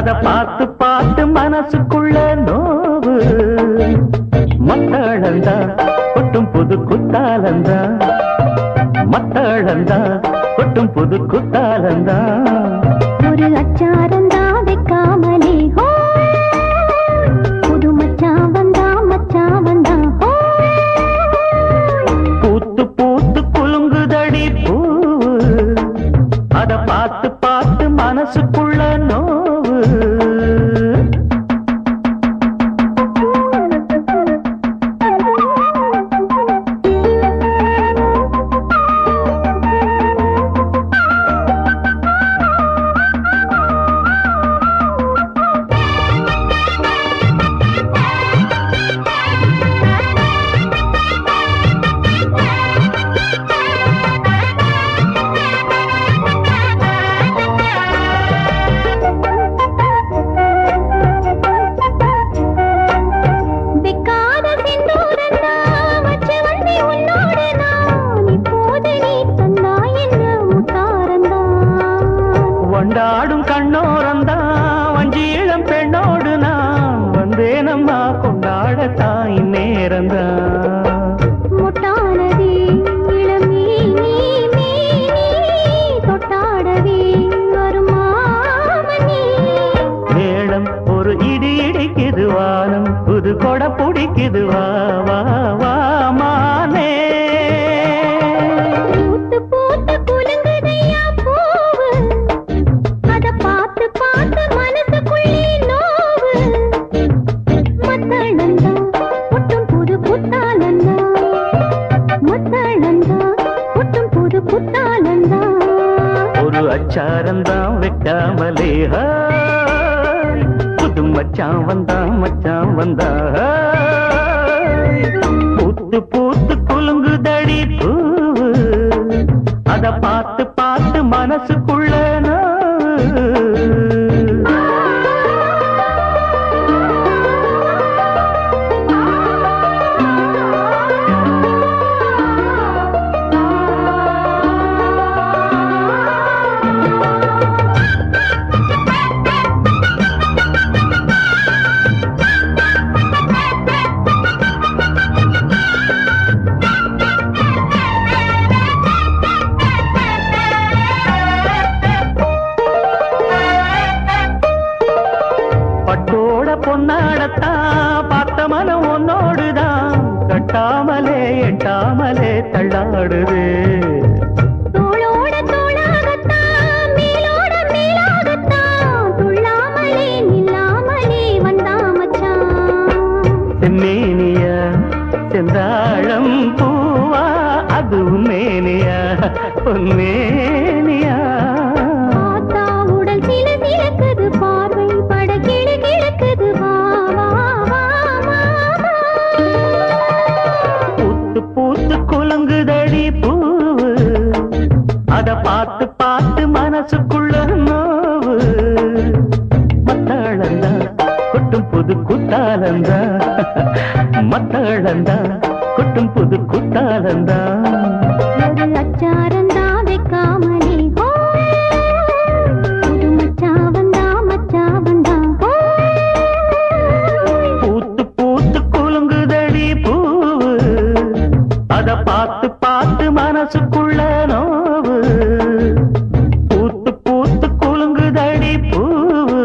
அத பார்த்து பார்த்து மனசுக்குள்ள நோவு. மத்தளந்தா கொட்டும் புது குத்தாலந்தா, மத்தளந்தா கொட்டும் புது குத்தாலந்தா. ஒரு அச்சாரந்தா வைக்காமலே ஹோ, புது மச்சான் வந்தா மச்சான் வந்தா ஹோ. பூத்து பூத்து குலுங்குதடி பூவு, அத பார்த்து பார்த்து மனசுக்குள்ள நோவு. கொண்டாடும் கண்ணோரந்தா வஞ்சியிளம் பெண்ணோடு நான் வந்தேனம்மா கொண்டாடத்தான் இந்நேரந்தா. முட்டானதே இளமீ நீ மீ தொட்டாடவே வருமாமணி. மேளம் ஒரு இடி இடிக்குது, வானம் புது கொடை பிடிக்குது, வா வா வா மானே. பூத்து பூத்து குலுங்குதையா பூவு, அத பார்த்து பார்த்து மனசுக்குள்ளே நோவு. மத்தளந்தா ஒட்டும் புது புத்தாலந்தா, மத்தளந்தா ஒட்டும் புது புத்தாலந்தா. ஒரு அச்சாரந்தான் வைக்காமலே ஹாய், புது மச்சான் வந்தா மச்சான் வந்தா. பூத்து பூத்து குலுங்குதடி பூவு, அத பார்த்து பார்த்து மனசுக்குள்ள நோவு. பட்டோட பொன்னாடத்தான் பார்த்த மனம் உன்னோடுதான், கட்டாமலே எட்டாமலே தள்ளாடுது. தோளோட தோளாகத்தான் மேலோட மேலாகத்தான், துள்ளாமலே நில்லாமலே வந்தா மச்சான். செம்மேனியா செந்தாழம் பூவா, அது உன்மேனியா பொன்மேனியா. பார்த்தா உடல் சில சிலக்குது, பார்வை பட கிளு கிழக்குது, வா வா வா வா வா. பூத்து பூத்து குலுங்குதடி பூவு, அத பார்த்து பார்த்து மனசுக்குள்ள நோவு. மத்தளந்தா கொட்டும் புது குத்தாலந்தா, மத்தளந்தா கொட்டும் புது குத்தாலந்தா. ஒரு அச்சாரந்தா வைக்காமலே ஹோ, புது மச்சான் வந்தா மச்சான் வந்தா ஹோ. பூத்து பூத்து குலுங்குதடி பூவு, அத பார்த்து பார்த்து மனசுக்குள்ள நோவு. பூத்து பூத்து குலுங்குதடி பூவு,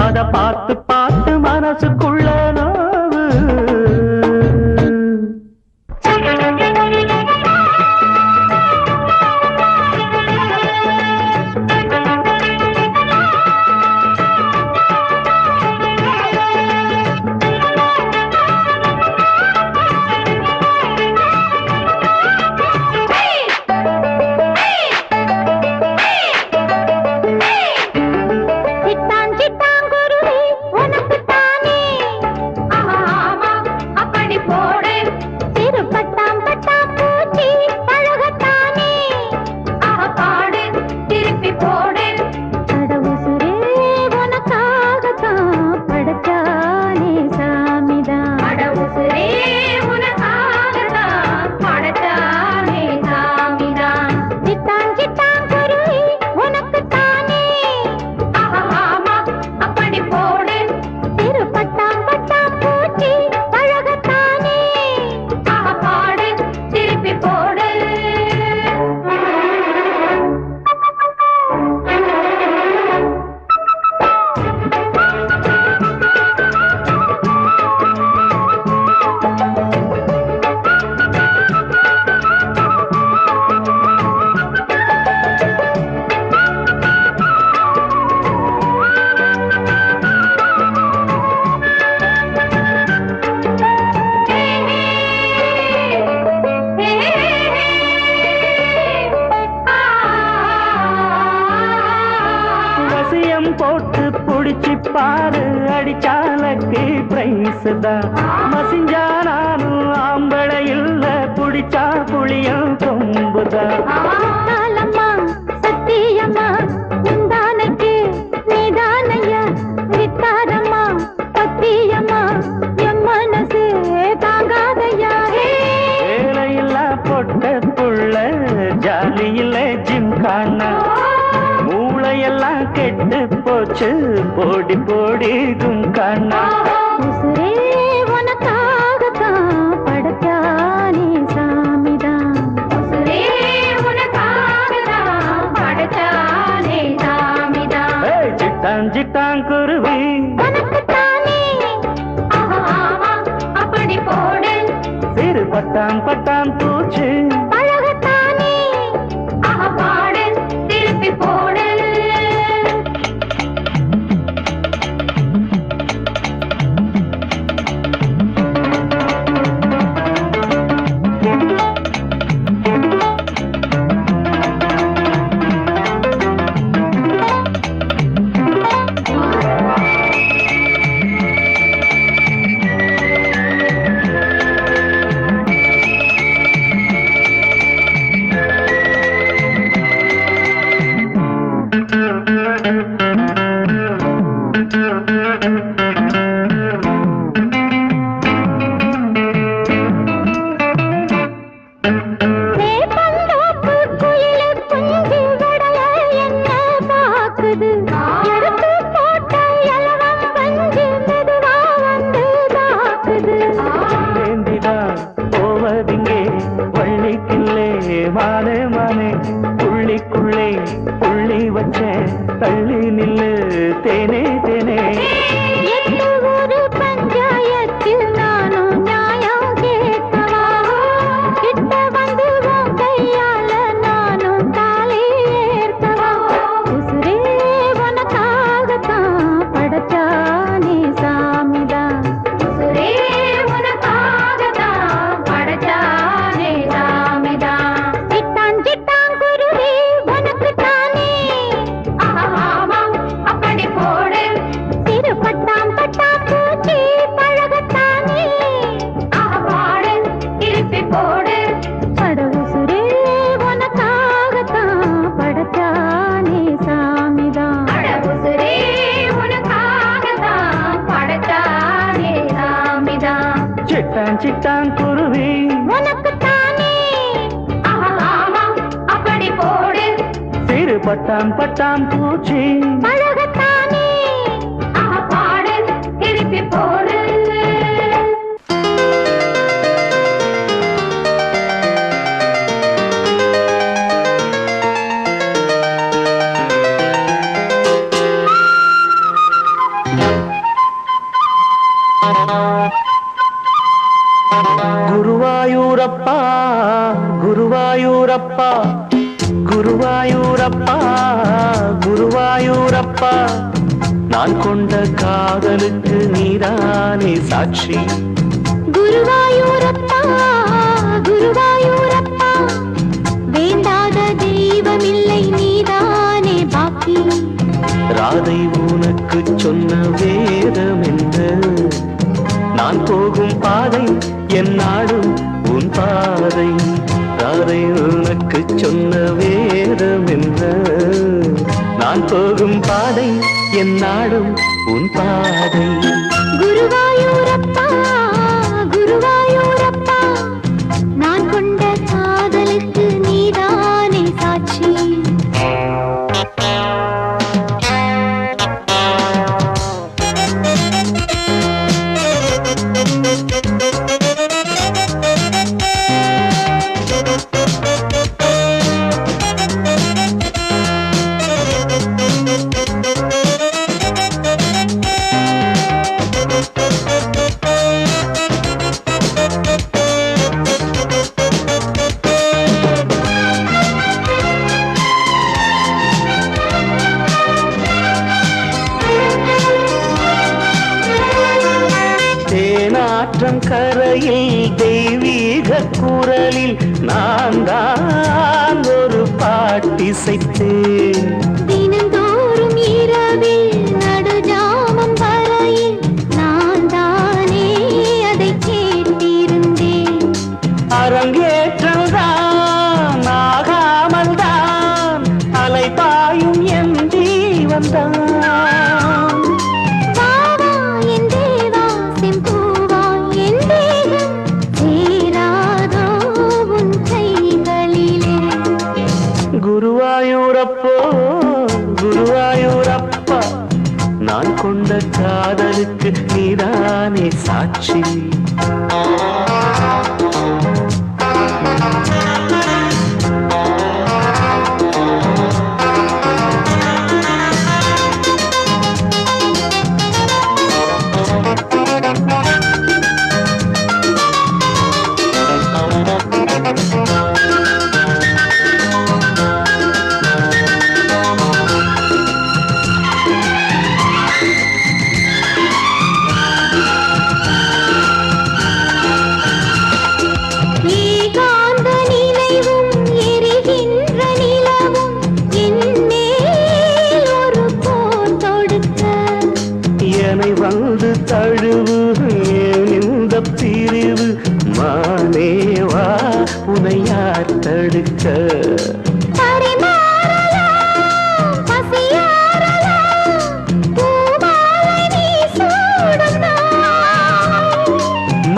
அத பார்த்து பார்த்து மனசுக்குள்ள நோவு. கண் போட்டு புடிச்சு பாரு அடிச்சாலக்கு பிரைஸ் தான் மசிஞ்சா நானும் ஆம்பளை இல்ல புடிச்சா புளியும் கொம்புதான் சத்தியம்மா முந்தானைக்கு நீதானையா வித்தாரம்மா பத்தியம்மா என் மனசு தாங்காதையா வேலையில்லா பொட்ட புள்ள ஜாலியில ஜிம் காணா மூளையெல்லாம் கெட்டு போச்சு போடி போடி கும்கானா உசுரே உனக்காகத்தான் படைச்சானே சாமிதான் உசுரே உனக்காகத்தான் படைச்சானே சாமிதான் சிட்டான் சிட்டான் குருவி உனக்குத்தானே ஆமா அப்படி போடு சிறு பட்டான் பட்டான் பூச்சு அழகத்தானே பாடு திருப்பி போடு மானே மானே புள்ளிக்குள்ளே புள்ளி வச்ச தள்ளி நில்லு தேனே தேனே ஒரு பஞ்சாயத்தில் நானும் நியாயம் கேட்கவா கிட்ட வந்து கையால நானும் தாலி ஏற்கவா உசுரே உனக்காகத்தான் படைச்சானே சாமிதான் உசுரே உனக்காகத்தான் படைச்சானே சாமிதான் சிட்டான் சிட்டான் குருவி உனக்கு தானே ஆமா அப்படி போடு சிறு பட்டாம் பட்டாம் பூச்சி பழகத்தானே பாடு திருப்பி போடு படவுசுரே உனக்காகத்தான் படைச்சானே சாமிதான் படவுசுரே உனக்காகத்தான் படைச்சானே சாமிதான் சிட்டான் சிட்டான் குருவி உனக்கு தானே ஆமா அப்படி போடு சிறு பட்டான் பட்டான் பூச்சி பழகத்தானே பாடு திருப்பி போடு குருவாயூரப்பா குருவாயூரப்பா குருவாயூரப்பா குருவாயூரப்பா நான் கொண்ட காதலுக்கு நீதானே சாட்சி குருவாயூரப்பா குருவாயூரப்பா வேண்டாத தெய்வமில்லை நீதானே பாக்கி ராதை உனக்கு சொன்ன வேதம் என்ன நான் போகும் பாதை என் நாடும் உன் பாதை ராதை உனக்கு சொன்ன வேதம் என்ன நான் போகும் பாதை என் நாடும் உன் பாதை குருவாயூரப்பா குருவாயூரப்பா நான் கொண்ட காதலுக்கு நீதானே சாட்சி தேனாற்றம் கரையில் தெய்வீக குரலில் நான் தான் ஒரு பாட்டிசைத்தேன் தினந்தோறும் இரவில் வாவா என் தேவா செம்பூவா என் தேகம் சேராதோ உன் கைகளிலே. குருவாயூரப்போ குருவாயூரப்பா, நான் கொண்ட காதலுக்கு நீதானே சாட்சி. ஏகாந்த நினைவும் எரிகின்ற நிலவும் என் மேல் ஒரு போர் தொடுக்க. என்னை வந்து தழுவு இந்த பிரிவு மானேவா உனை யார் தடுக்க. பரிமாறலாம், பசியாறலாம், பூமாலை நீ சூடும் நாள்.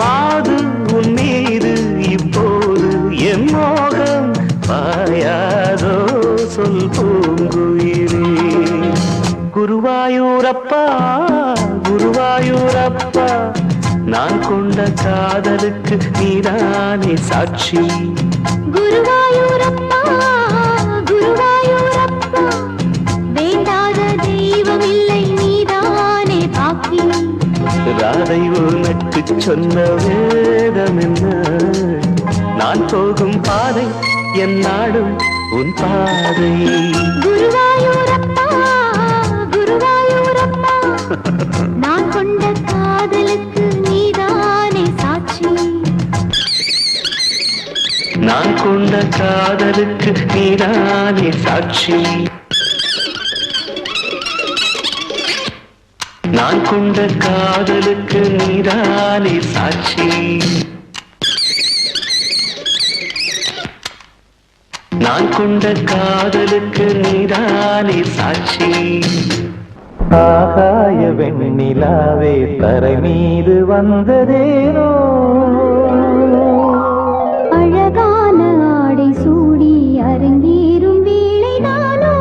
மாது உன் மீது இப்போது என் மோகம் பாயாதோ சொல் பூங்குயிலே. குருவாயூரப்பா குருவாயூரப்பா, நான் கொண்ட காதலுக்கு நீதானே சாட்சி. குருவாயூரப்பா குருவாயூரப்பா, வேண்டாத தெய்வம் இல்லை நீதானே பாக்கி. ராதை உனக்கு சொன்ன வேதம் என்ன? நான் போகும் பாதை என் நாடும் உன் பாதை. குருவாயூரப்பா குருவாயூரப்பா, நான் கொண்ட காதலுக்கு நீதானே சாட்சி. நான் கொண்ட காதலுக்கு நீதானே சாட்சி. நான் கொண்ட காதலுக்கு நீதானே சாட்சி. நான் கொண்ட காதலுக்கு நீதானே சாட்சி. ஆகாய வெண்ணிலாவே தரை மீது வந்ததேனோ, அழகான ஆடை சூடி அரங்கேறும் வேளைதானோ.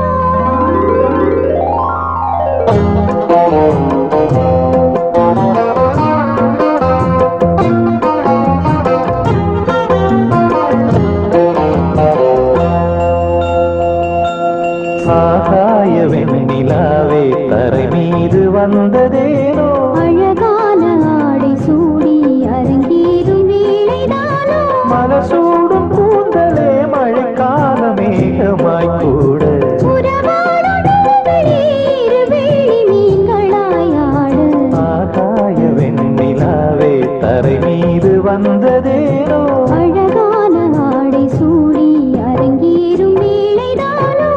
ஆகாய வெண்ணிலாவே தரை மீது வந்ததேனோ, அழகான ஆடை சூடி அரங்கேறும் வேளைதானோ. மலசூடும் கூந்தலே மழைக்கால மேகமாய் கூட, உறவாடும் நண்பனே இருவேளி மீன்களாய் ஆடு. ஆகாய வெண்ணிலாவே தரை மீது வந்ததேனோ, அழகான ஆடை சூடி அரங்கேறும் வேளைதானோ.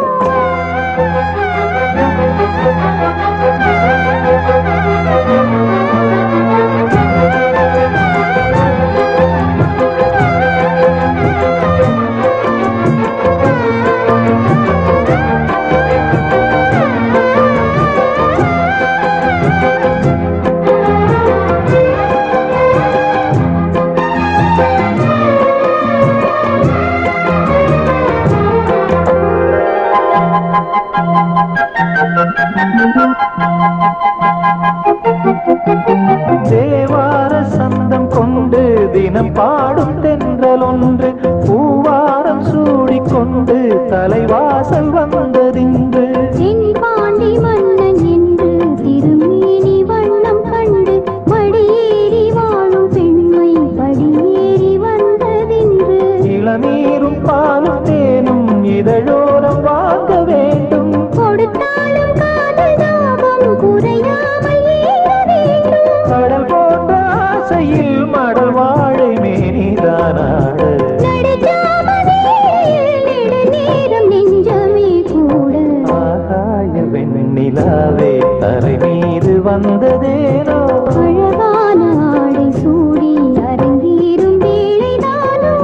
தேவார சந்தம் கொண்டு தினம் பாடும் தென்றல் ஒன்று பூவாரம் சூடிக்கொண்டு தலைவாசல் வந்ததின்று. தென்பாண்டி மன்னன் என்று திருமேனி வண்ணம் கண்டு மடியேறி வாழும் பெண்மை படியேறி வந்ததென்று. இளநீரும் பாலும் தேனும் இதழோரம் வாங்க வேண்டும், கொடுத்தாலும் காதல் தாபம் குறையாமல் ஏற வேண்டும். கடல் போன்ற ஆசையில் மடல் வாழை மேனிதானாட, நடுஜாமமே நெடுநேரம் நெஞ்சமே கூட. ஆகாய வெண்ணிலாவே தரை மீது வந்ததேனோ, அழகான ஆடை சூடி அரங்கேறும் வேளைதானோ.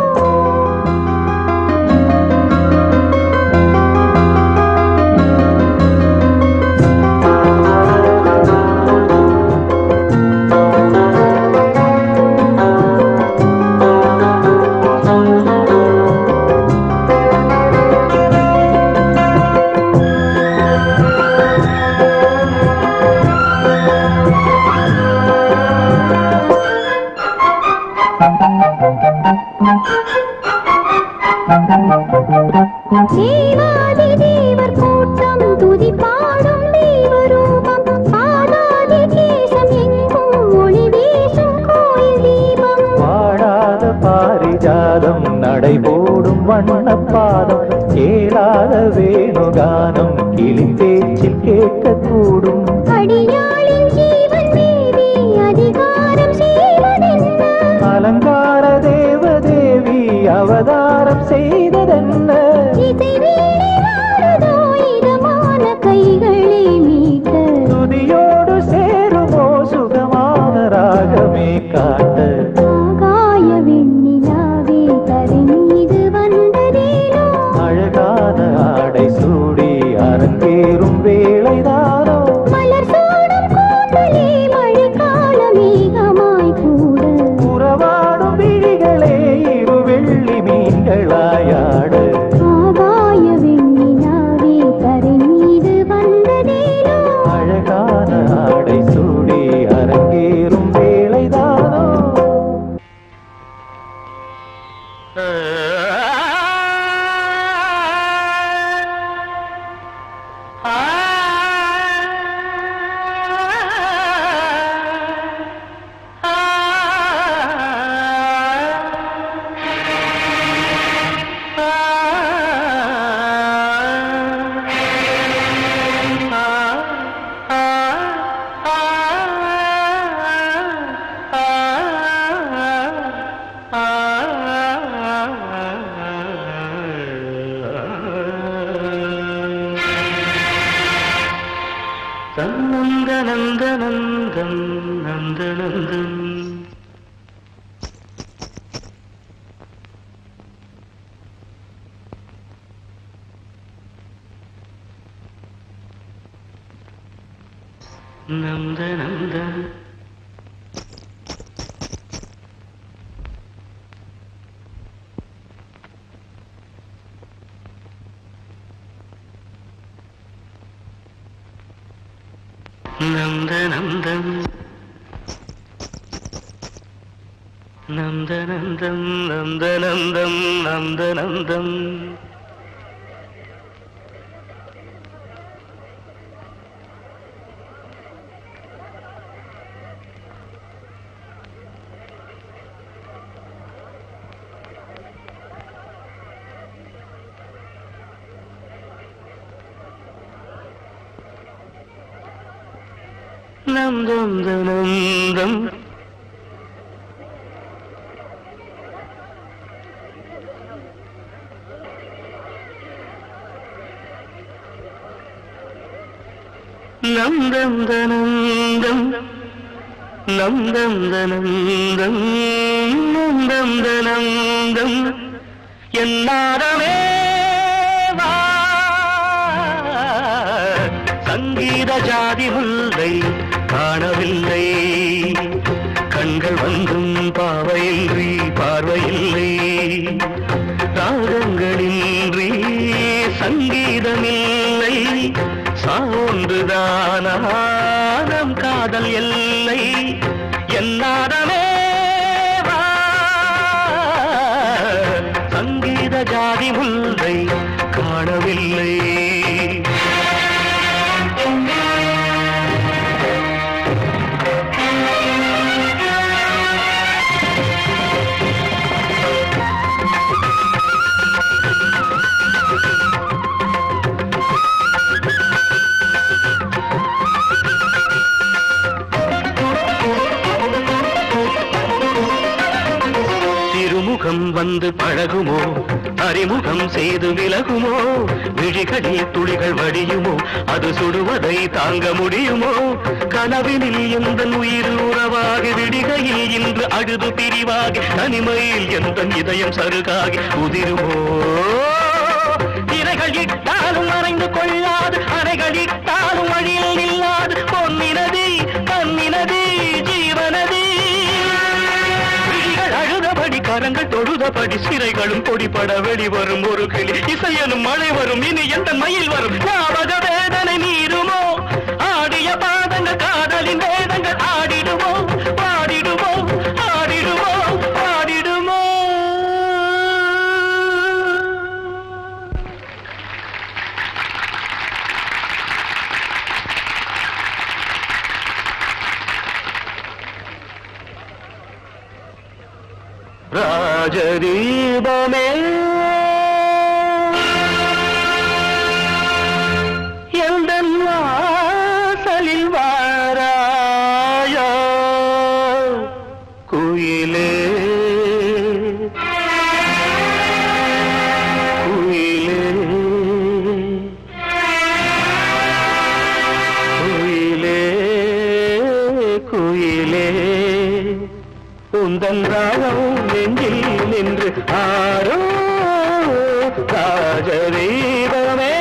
தேவாதி தேவர் கூட்டம் துதி பாடும் தெய்வரூபம் பாதாதி கேசம் எங்கும் ஒளி வீசும் கோயில் தீபம் பாடாத பாரிஜாதம் நடைபோடும் வண்ணப்பாதம் கேளாத வேணுகானம் கிளி பேச்சில் கேட்கக்கூடும் அடியாளின் ஜீவன் தேவி அதிகாரம் செய்வதென்ன அலங்கார தேவதேவி அவதாரம் செய்ததென்ன இசை வீணை வாழுதோ இதமான கைகளை மீட்ட துதியோடு சேருமோ சுகமான ராகமே காட்ட ஆகாய வெண்ணிலாவே தரை மீது வந்ததேனோ அழகான ஆடை சூடி அரங்கேறும் வேளைதானோ மலர் சூடும் கூந்தலே மழைக்கால மேகமாய் கூட உறவாடும் விழிகளே இரு வெள்ளி மீன்களாயாட ஆகாய வெண்ணிலாவே தரை மீது வந்ததேனோ அழகான ஆடை சூடி அரங்கேறும் வேளைதானோ நந்தநந்தநந்தம் நந்தநந்தம் நந்தநந்தம் நந்தநந்தம் நந்தநந்தம் நந்தநந்தம் நந்தநந்தம் நந்தநந்தம் நந்தநந்தம் நந்தநந்தம் நந்தநந்தம் என்னாரமே வா சங்கீத ஜாதி முல்லை காணவில்லை கண்கள் வந்தும் பாவையின்றி பார்வையில்லை ராகங்களின்றி சங்கீதமில்லை சான்றுதானம் காதல் எல்லை என்னாரமே வா சங்கீத ஜாதி முல்லை காணவில்லை திருமுகம் வந்து பழகுமோ அறிமுகம் செய்து விலகுமோ விழிகளில் துளிகள் வடியுமோ அது சுடுவதை தாங்க முடியுமோ கனவினில் எந்த உயிர் உறவாகி விடிகையில் இன்று அழுது பிரிவாகி தனிமையில் எந்த இதயம் சருகாகி உதிருமோ இறைகள் இட்டாலும் மறைந்து கொள்ளாது அறைகள் இட்டாலும் வழியில் நில்லாது பொன்னினதி தன்னினதி ஜீவனதி விழிகள் அழுதபடி கரங்கள் தொழுதபடி சிறைகளும் பொடிபட வெளிவரும் ஒரு கிளி இசையனும் மழை வரும் இனி எந்த மயில் வரும் ஞாபக வேதனை நீருமோ ஆடிய பாதங்கள் காதலின் வேதங்கள் ஆடிடுமோ பாடிடுமோ ஆடிடுமோ பாடிடுமோ ராஜதீபமே எந்தன் வாசலில் வாராயோ குயிலே குயிலே குயிலே குயிலே உந்தன் ராகம் நெஞ்சில் நின்று ஆரோ ராஜதீபமே.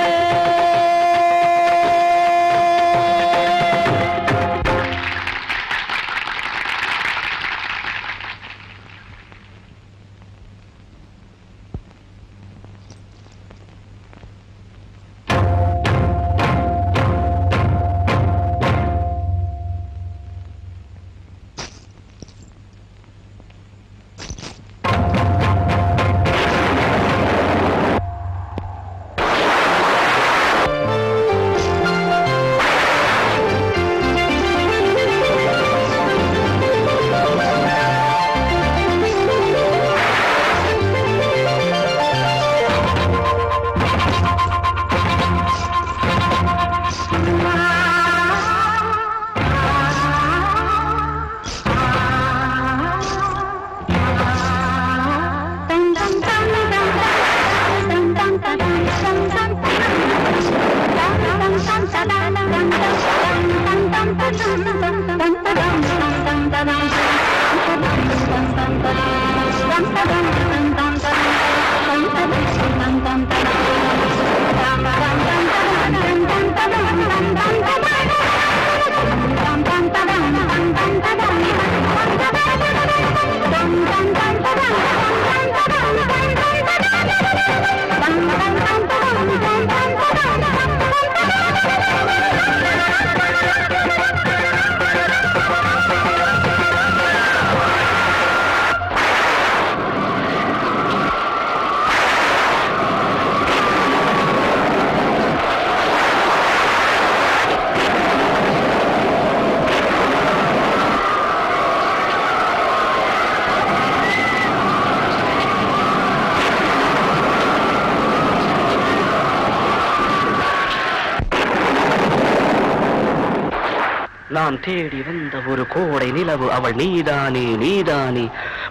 நான் தேடி வந்த ஒரு கோடை நிலவு அவள் நீதானே நீதானே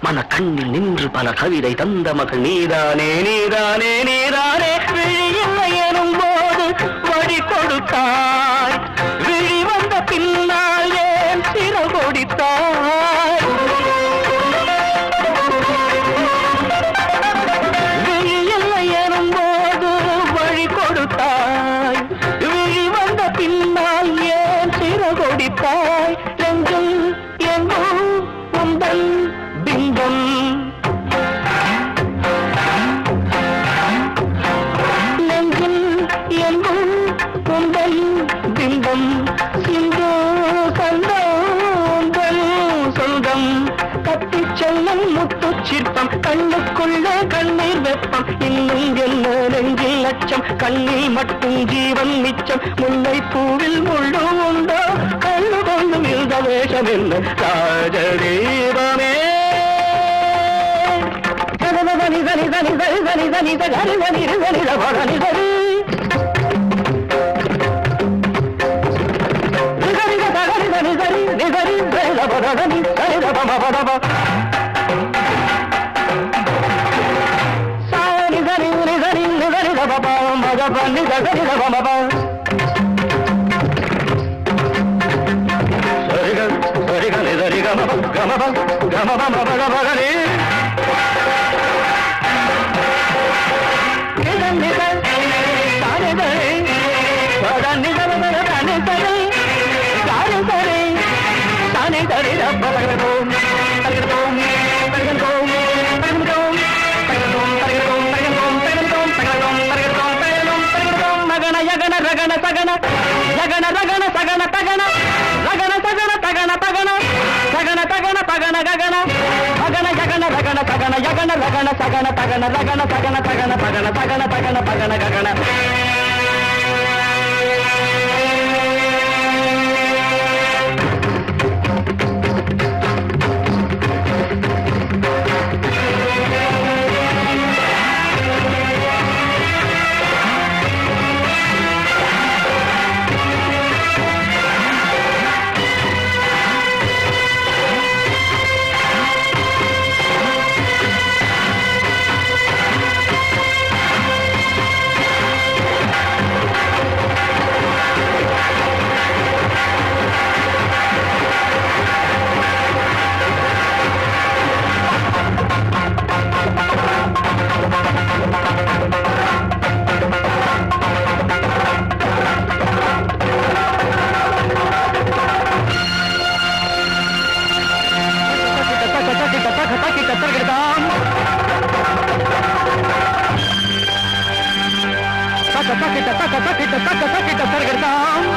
மன கண்ணில் நின்று பல கவிதை தந்த மகள் நீதானே நீதானே நீதானே விழியில்லை எனும் போது வழி கொடுத்தாய் விழி வந்த பின்னால் ஏன் சிறு கொடுத்தாய் விழியில்லை எனும் போது வழி கொடுத்தாய் விழி வந்த பின்னால் ஏன் சிறு கொடுத்தாய் எங்கும் எங்கும் உந்தன் பிம்பம் நெஞ்சில் எங்கும் உந்தன் பிம்பம் சிந்து சொந்தம் சொந்தம் கத்திச் செல்லும் முத்து சிற்பம் கண்ணுக்குள்ளே கண்ணீர் வெப்பம் இன்னும் என்ன நெஞ்சில் லட்சம் கண்ணில் மட்டும் ஜீவன் மிச்சம் முல்லை பூவில் முள்ளு உண்டோ கண்ணு கொள்ளும் இந்த வேஷம் என்ன ராஜதீபமே தனி தனி தனி தனி தனி தனி தனி தனி தனி தனி தனி தக்கிட்ட தக்க தக்கிட்ட தருகிறதாம்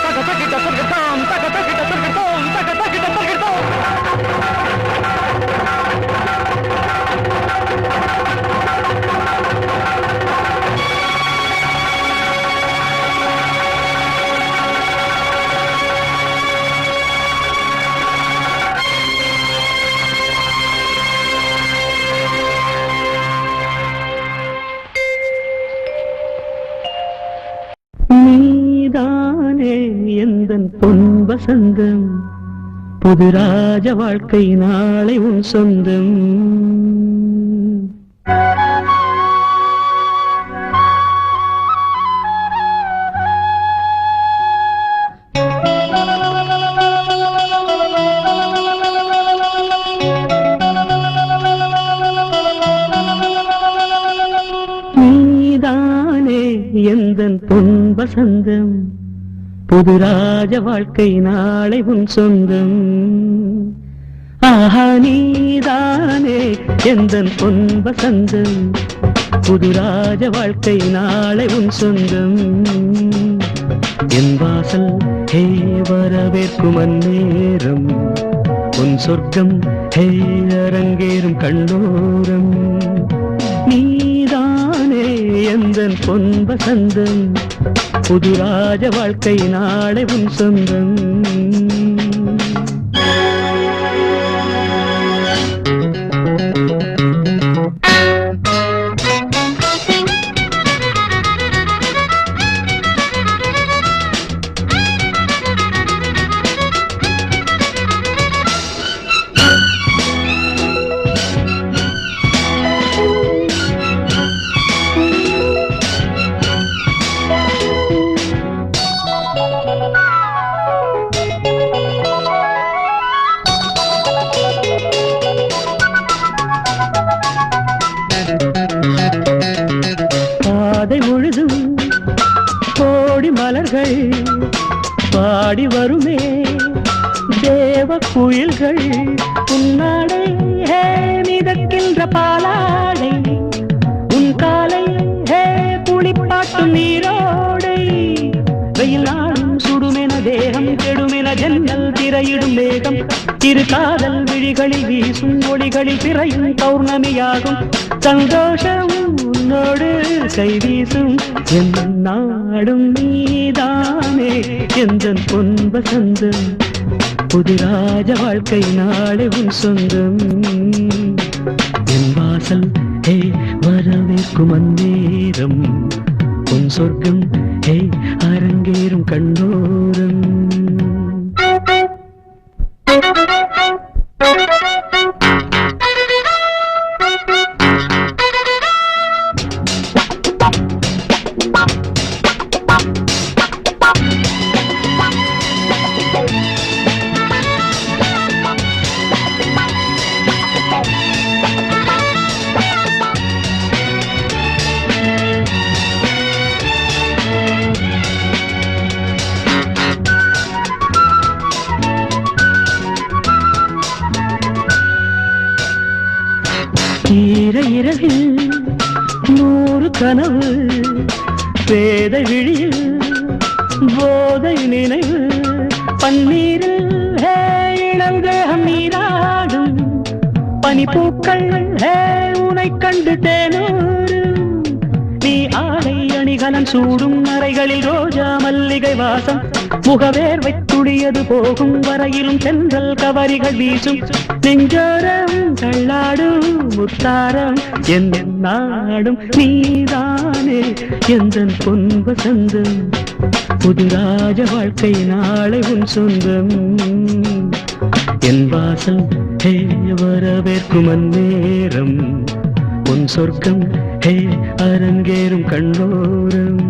தக்க தக்கிட்ட தருகிறதாம் தக்க தக்கிட்ட தருகிறதாம் தக்க தக்கிட்ட தருகிறதாம் நீதானே எந்தன் பொன் வசந்தம் புது ராஜ வாழ்க்கை நாளை உன் சொந்தம் நீதானே எந்தன் பொன் வசந்தம் புது ராஜ வாழ்க்கை நாளை உன் சொந்தம் ஆஹா நீதானே எந்தன் பொன் வசந்தம் புது ராஜ வாழ்க்கை நாளை உன் சொந்தம் என் வாசல் ஹே வரவேற்கும் அந்நேரம் உன் சொர்க்கம் ஹே அரங்கேறும் கண்ணோரம் நீதானே எந்தன் பொன் வசந்தம் புது ராஜ வாழ்க்கை நாளை உன் சொந்தம் பாதை முழுதும் கோடி மலர்கள் பாடி வருமே தேவ குயில்கள் உன்னாடை ஹே மிதக்கின்ற பாலாடை உன் காலை ஹே குளிப்பாட்டும் நீரோடை வெயில் நாடும் சுடுமென தேகம் கெடுமென ஜன்னல் திரையிடும் மேகம் இரு காதல் விழிகளில் வீசும் ஒளிகளில் திரையும் பௌர்ணமியாகும் சந்தோஷம் உன்னோடு கை வீசும் என் நாடும் நீதானே எந்தன் பொன் வசந்தம் புது ராஜ வாழ்க்கை நாளை உன் சொந்தம் என் வாசல் ஹே வரவேற்கும் அந்நேரம் உன் சொர்க்கம் ஹே அரங்கேறும் கண்ணோரம் இரவில் 100 கனவு பேதை விழியில் போதை நினைவு பன்னீரில் இளந்தேகம் நீராடும் பனிப்பூக்கள் உனை கண்டு தேனூரும் நீ ஆடை அணிகலன் சூடும் அறைகளில் ரோஜா மல்லிகை வாசம் முகவேர்வை துடியது போகும் வரையிலும் சென்றல் கவரிகள் வீசும் நெஞ்சோரம் தள்ளாடும் முத்தாரம் என் நாடும் நீதானே எந்தன் பொன் வசந்தம் புது ராஜ வாழ்க்கை நாளை உன் சொந்தம் என் வாசல் ஹே வரவேற்கும் அந்நேரம் உன் சொர்க்கம் ஹே அரங்கேறும் கண்ணோரம்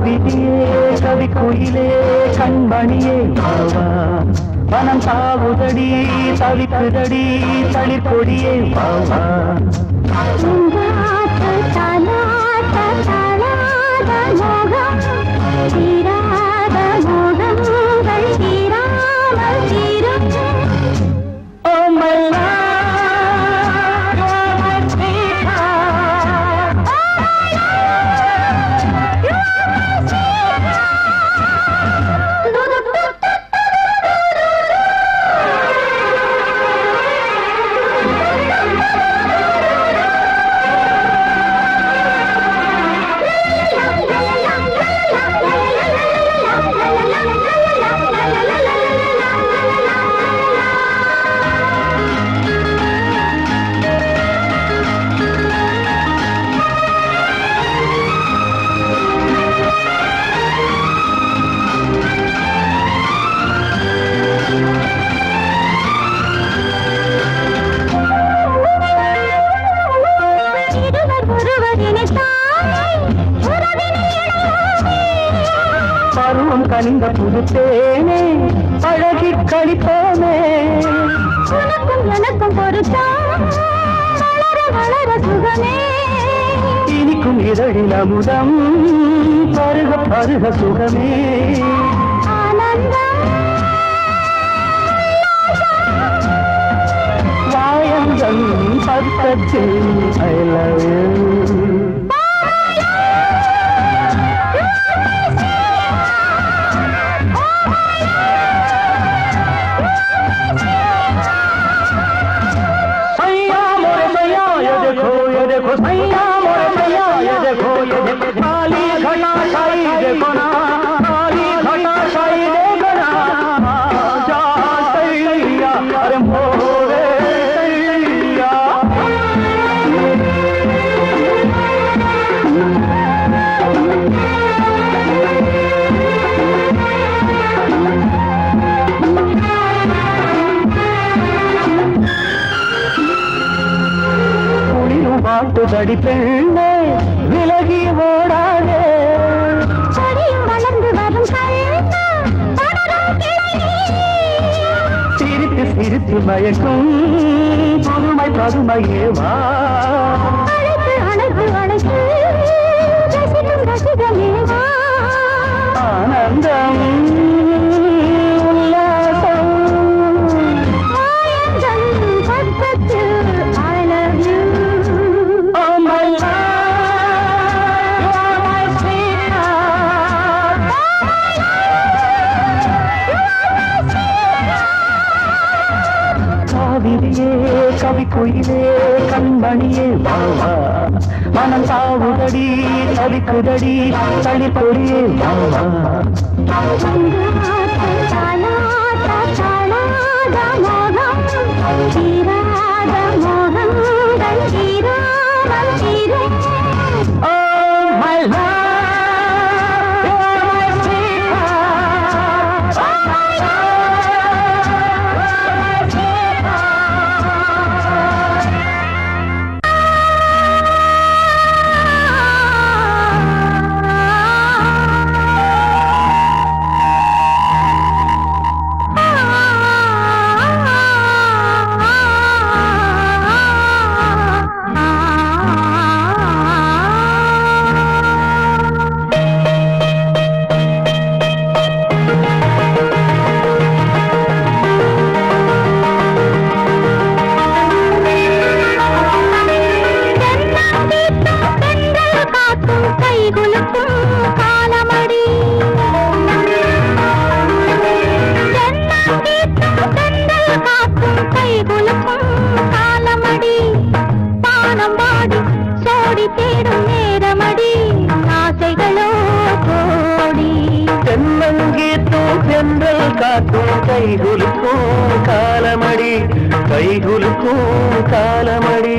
காவிரியே கவி குயிலே கண்மணியே வாவா மனம் தாவுதடி தவிக்குதடி தளிர் கொடியே வாவா பருவம் கனிந்த புதுத்தேனே அழகி கழிப்போமே உனக்கும் எனக்கும் பொறுத்தா வளர வளர சுகமே இனிக்கும் இதழில் அமுதம் பருக பருக சுகமே ஆனந்தம் வாயந்தன் பக்கத்தில் I love you பாட்டுதடி பெண்ணே விலகி ஓடாதே வளர்ந்து வரும் சிரித்து சிரித்து மயக்கும் புதுமை பதுமையே வா அழைத்து அழைத்து அழைத்து ரசிக்கும் ரசிகமே வா ஆனந்தம் உல்லாசம் ஆயந்தன் பக்கத்தில் I love you காவிரியே கவி குயிலே கண்மணியே வாவா மனம் தாவுதடி தவிக்குதடி தளி கொடியே வாவா காக்கும் கைகுலுக்கும் காலமடி கைகுலுக்கும் காலமடி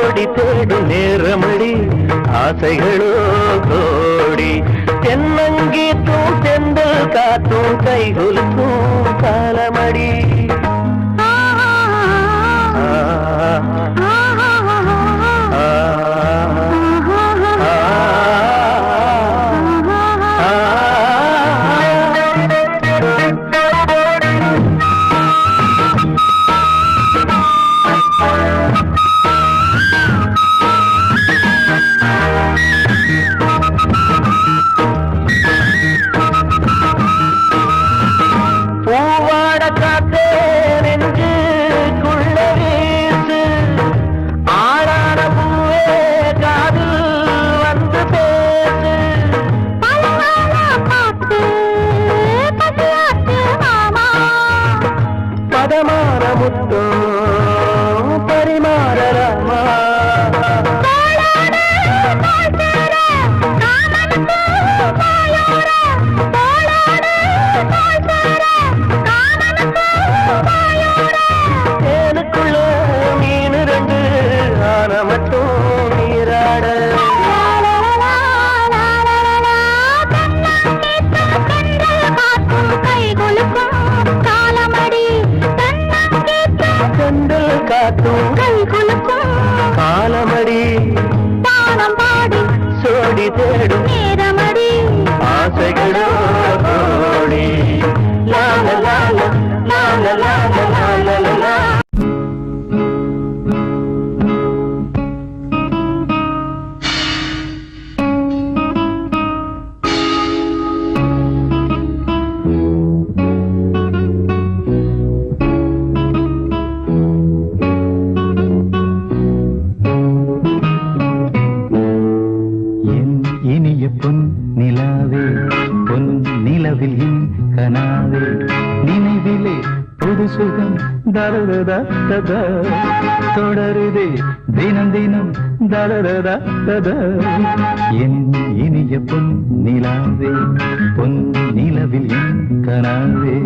ஜோடி தேடும் நேரமடி ஆசைகளோ கோடி தென்னங்கீத்தும் தென்றல் காத்தும் கைகுலுக்கும் காலமடி காலமடி தானம் பாடி சோடி தேடும் நேரமடி ஆசைகளோ கோடி லால லால லால லால லால லால தொடருதே தினம் தினம் தரதா என் இனிய பொன் நிலாவே பொன் நிலவில் என் கனாவே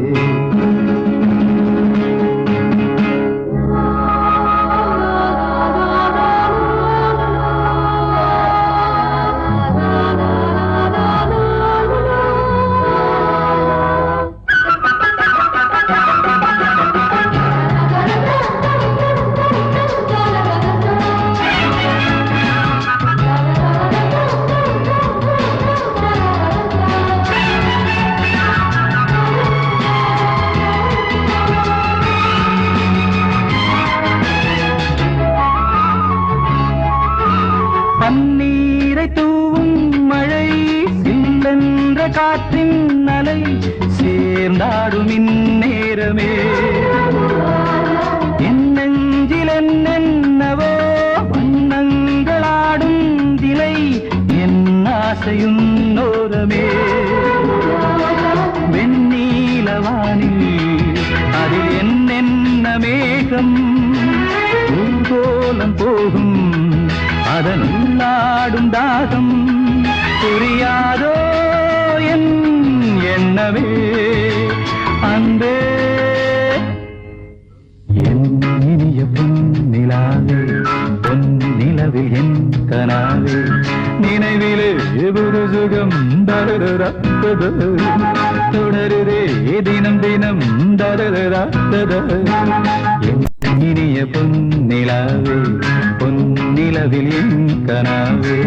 காற்றின் அலை சேர்ந்தாடும் இந்நேரமே என் நெஞ்சில் என்னவோ வண்ணங்களாடும் திலை என் ஆசையும் நோரமே வெண்ணீலவானில் அதில் என்னென்ன மேகம் ஊர்கோலம் போகும் அதனுள்ளாடும் தாகம் புரியாதோ என்னவே அன்பே என் இனிய பொன் நிலாவே பொன் நிலவில் என் கனாவே நினைவிலே புது சுகம் தொடருதே தினம் தினம் என் இனிய பொன் நிலாவே பொன் நிலவில் என் கனாவே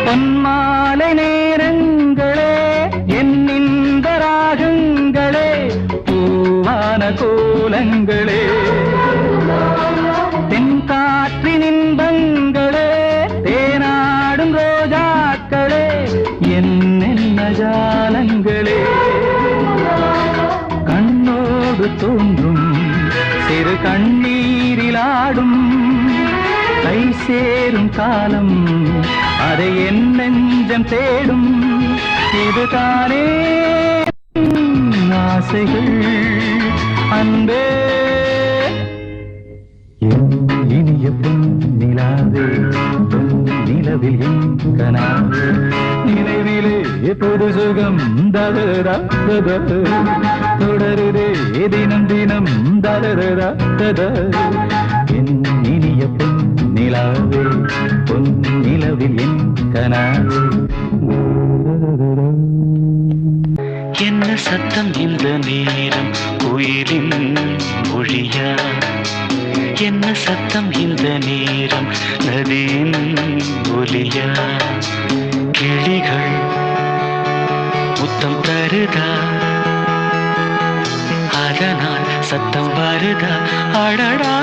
பொன்மாலை நேரங்களே என்னிந்த ராகங்களே பூவான கோலங்களே தென்காற்றின் இன்பங்களே தேனாடும் ரோஜாக்களே என்னென்ன ஜாலங்களே கண்ணோடு தோன்றும் திரு கண்ணீரிலாடும் கை சேரும் காலம் அதை என் நெஞ்சம் தேடும் இதுதானே ஆசைகள் அன்பே இனிய நிலாவே நிலவில் என் கனாவே நினைவிலே எப்போது சுகம் ததரா தொடருதே தினம் தினம் ததரா என் இனிய நிலாவே பொன் நிலவில் என் கனாவே என்ன சத்தம் இந்த நேரம் கோயிலின் மொழியா என்ன சத்தம் இந்த நேரம் நதியின் ஒலியா கிளிகள் முத்தம் தருதா அதனால் சத்தம் வருதா அடடா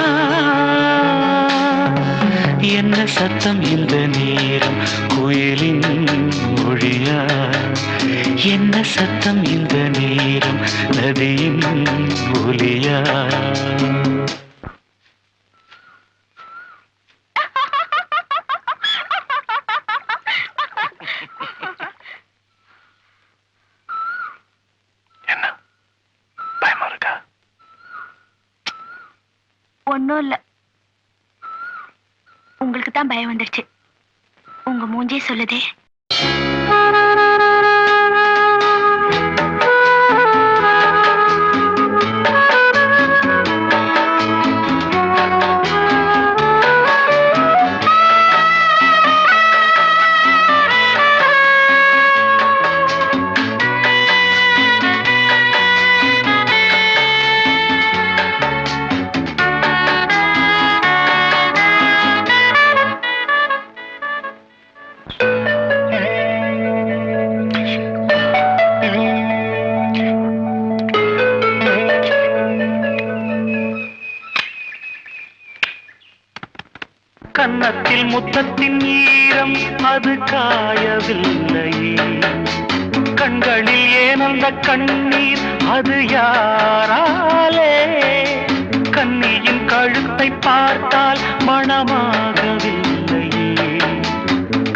என்ன சத்தம் இந்த நேரம் கோயிலின் மொழியா என்ன சத்தம் இந்த நேரம் நதியின் ஒலியா என்ன பயமா இருக்கா? ஒன்னும் இல்ல, உங்களுக்கு தான் பயம் வந்துருச்சு. உங்க மூஞ்சே சொல்லுதே. கன்னத்தில் முத்தத்தின் ஈரம் அது காயவில்லையே கண்களில் ஏன் அந்த கண்ணீர் அது யாராலே கன்னியின் கழுத்தை பார்த்தால் மணமாகவில்லையே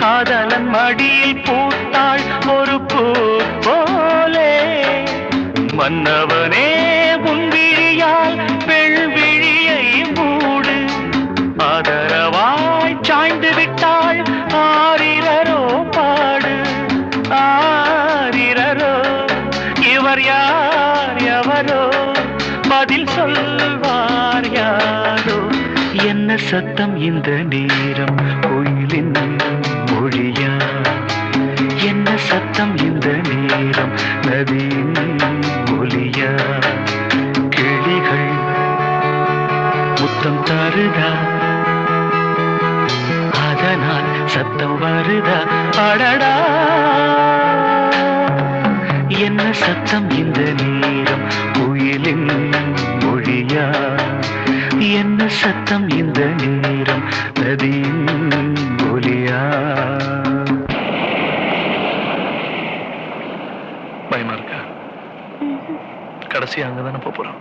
காதலன் மடியில் பூத்தாள் ஒரு பூ போலே மன்னவனே உன் விழியால் பெண்விழியை மூடு ஆதரவாய் சாய்ந்து விட்டாள் ஆரிரரோ பாடு ஆரிரரோ இவர் யார் எவரோ பதில் சொல்வார் யாரோ என்ன சத்தம் இந்த நேரம் கோயிலின் மொழியா என்ன சத்தம் இந்த நேரம் நதியின் ஒலியா கிளிகள் முத்தம் தருதா அதனால் சத்தம் வருதா அடடா என்ன சத்தம் இந்த நேரம் கோயிலின் மொழியா என்ன சத்தம் இந்த நேரம் நதியின் ஒலியா பயமா இருக்கா? கடைசி அங்கதானே போறோம்.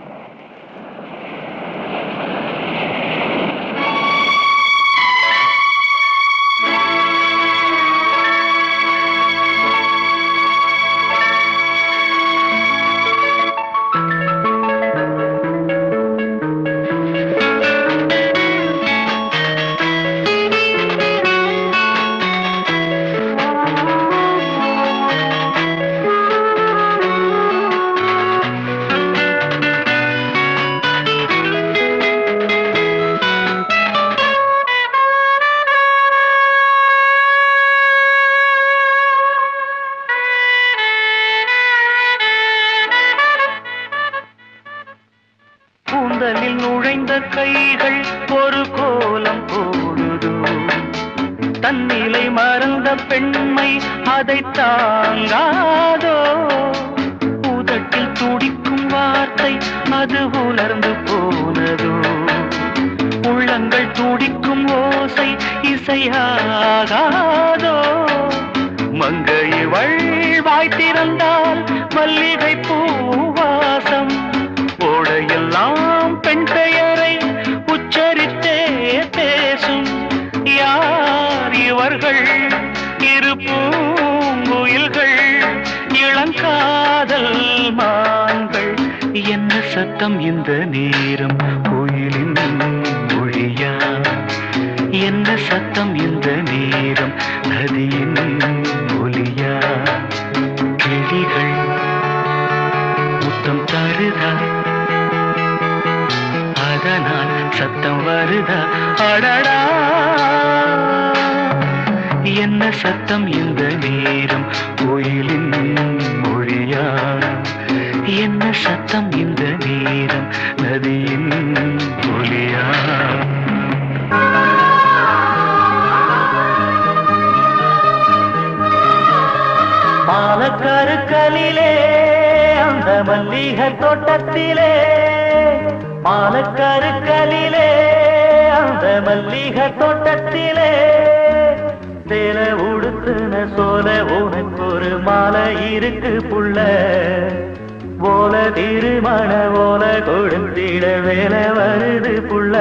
கூந்தலில் நுழைந்த கைகள் ஒரு கோலம் போடுதோ தன்னிலை மறந்த பெண்மை அதை தாங்காதோ உதட்டில் துடிக்கும் வார்த்தை அது உணர்ந்து போனதோ உள்ளங்கள் துடிக்கும் ஓசை இசையாகாதோ மங்கையவள் வாய் திறந்தால் மல்லிகை பூவாசம் ஓடையெல்லாம் பெண் பெயர் சத்தம் இந்த நேரம் கோயிலின் மொழியா? என்ன சத்தம் இந்த நேரம் நதியின் ஒலியா? கிளிகள் முத்தம் தருதா, அதனால் சத்தம் வருதா? அடடா, என்ன சத்தம் இந்த நேரம் கோயிலின் மொழியா? என்ன சத்தம் இந்த நேரம் நதியின் ஒலியா? மாலக்கருக்கலிலே அந்த மல்லிகை தோட்டத்திலே, மாலக்கருக்கலிலே அந்த மல்லிகை தோட்டத்திலே, சேல உடுத்துன சோல உனக்கு ஒரு மாலை இருக்கு புள்ள, ஓல திருமண ஓல கொடுத்திட வேலை வருது புள்ள.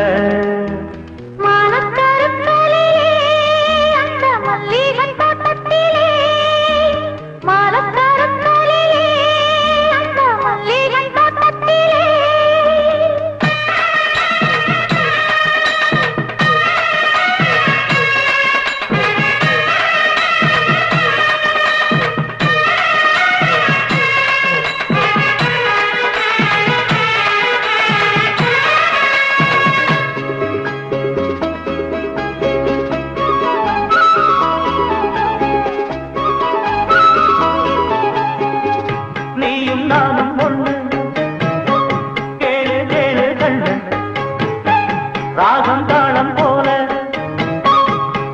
ராகம் தாளம் போல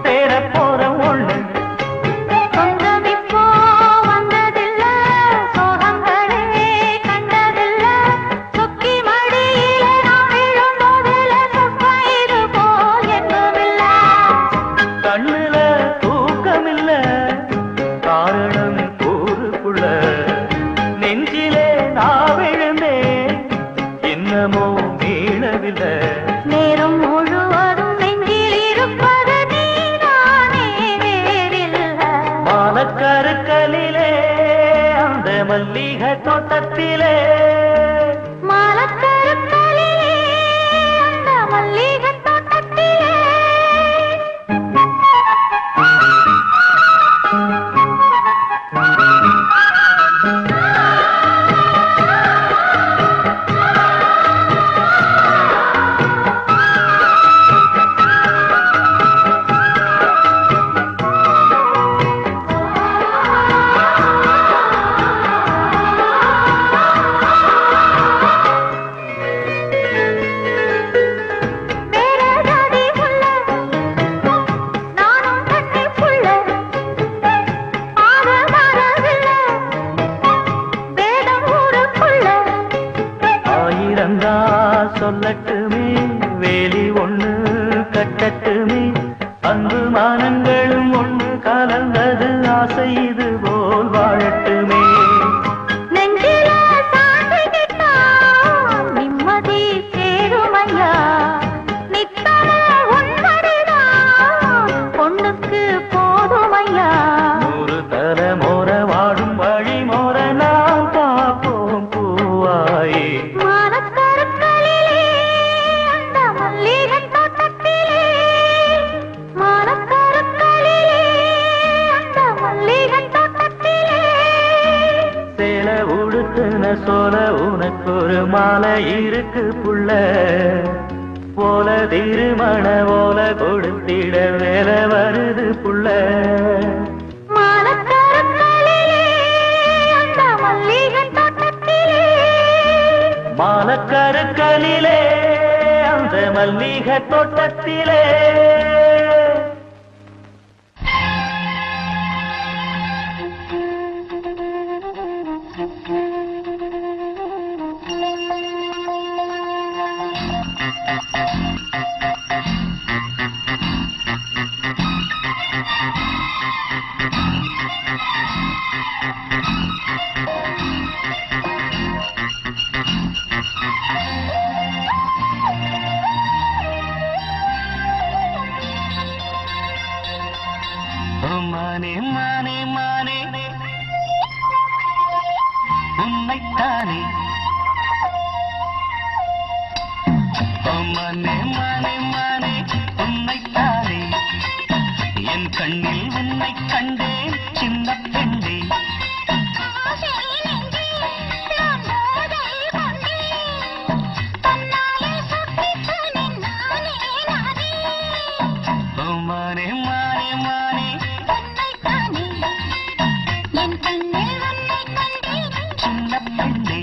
சேர போற ஒண்ணு, கொஞ்சம் இப்போ வந்ததில்ல, சோகங்களே கண்டதில்ல, சொக்கி மடியில நான் விழும்போதில்ல, சொப்பம் இது போல் எங்குமில்ல. கண்ணுல தூக்கமில்ல, காரணம் ஊருக்குள்ள, நெஞ்சிலே நான் விழுந்தேன், இன்னமோ மீளவில்லை. நேரம் முழுவதும் நெஞ்சில் இருப்பது நீதானே, வேறில்ல. மாலக்கருக்கலிலே அந்த மல்லிகை தோட்டத்திலே, மாலக்கருக்கலிலே அந்த மல்லிகை தோட்டத்திலே. சொல்லட்டுமே வேலி ஒண்ணு கட்டட்டுமே, அன்பு மானங்களும் ஒண்ணு கலந்தது ஆசை இது போல் வாழட்டுமே. நெஞ்சில சாந்திக்கிட்டா நிம்மதி சேருமையா, நித்தன உன்மடிதான் பொண்ணுக்கு போதுமையா. 100 தலைமுறை வாடும் வழி முறை நாம் பார்ப்போம் பூவாயே. சோல உனக்கு ஒரு மாலை இருக்கு புள்ள, போல திருமண ஓல கொடுத்திட வேலை வருது புள்ள. மாலக்கருக்கலிலே அந்த மல்லிகை தோட்டத்திலே. மானே மானே மானே உன்னைத்தானே என் கண்ணில் உன்னை கண்டேன் சின்ன பெண்ணே ஓ மானே மானே மானே சின்ன பெண்ணே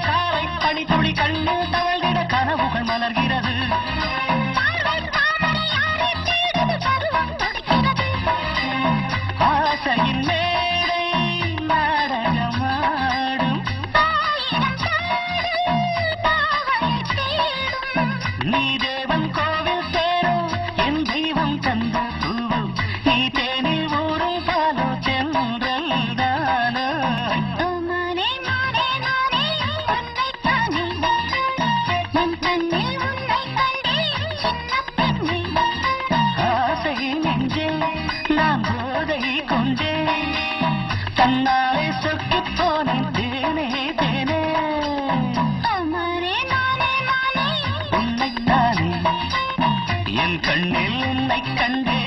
காலை பனி துளி கண்ணில் தவழ்ந்திட கனவுகள் மலர்கிறது ஆசையின் மேடை நாடகமாடும் நீ தேவன் கோவில் சேரும் என் தெய்வம் தந்த பூவு நீ தேனில் ஊரும் பாலோ சென்றல் தானோ ஆசை நெஞ்சே நான் போதை கொண்டே தன்னாலே சொக்கிப் போனேன் தேனே தேனே உன்னைத்தானே என் கண்ணில் உன்னை கண்டே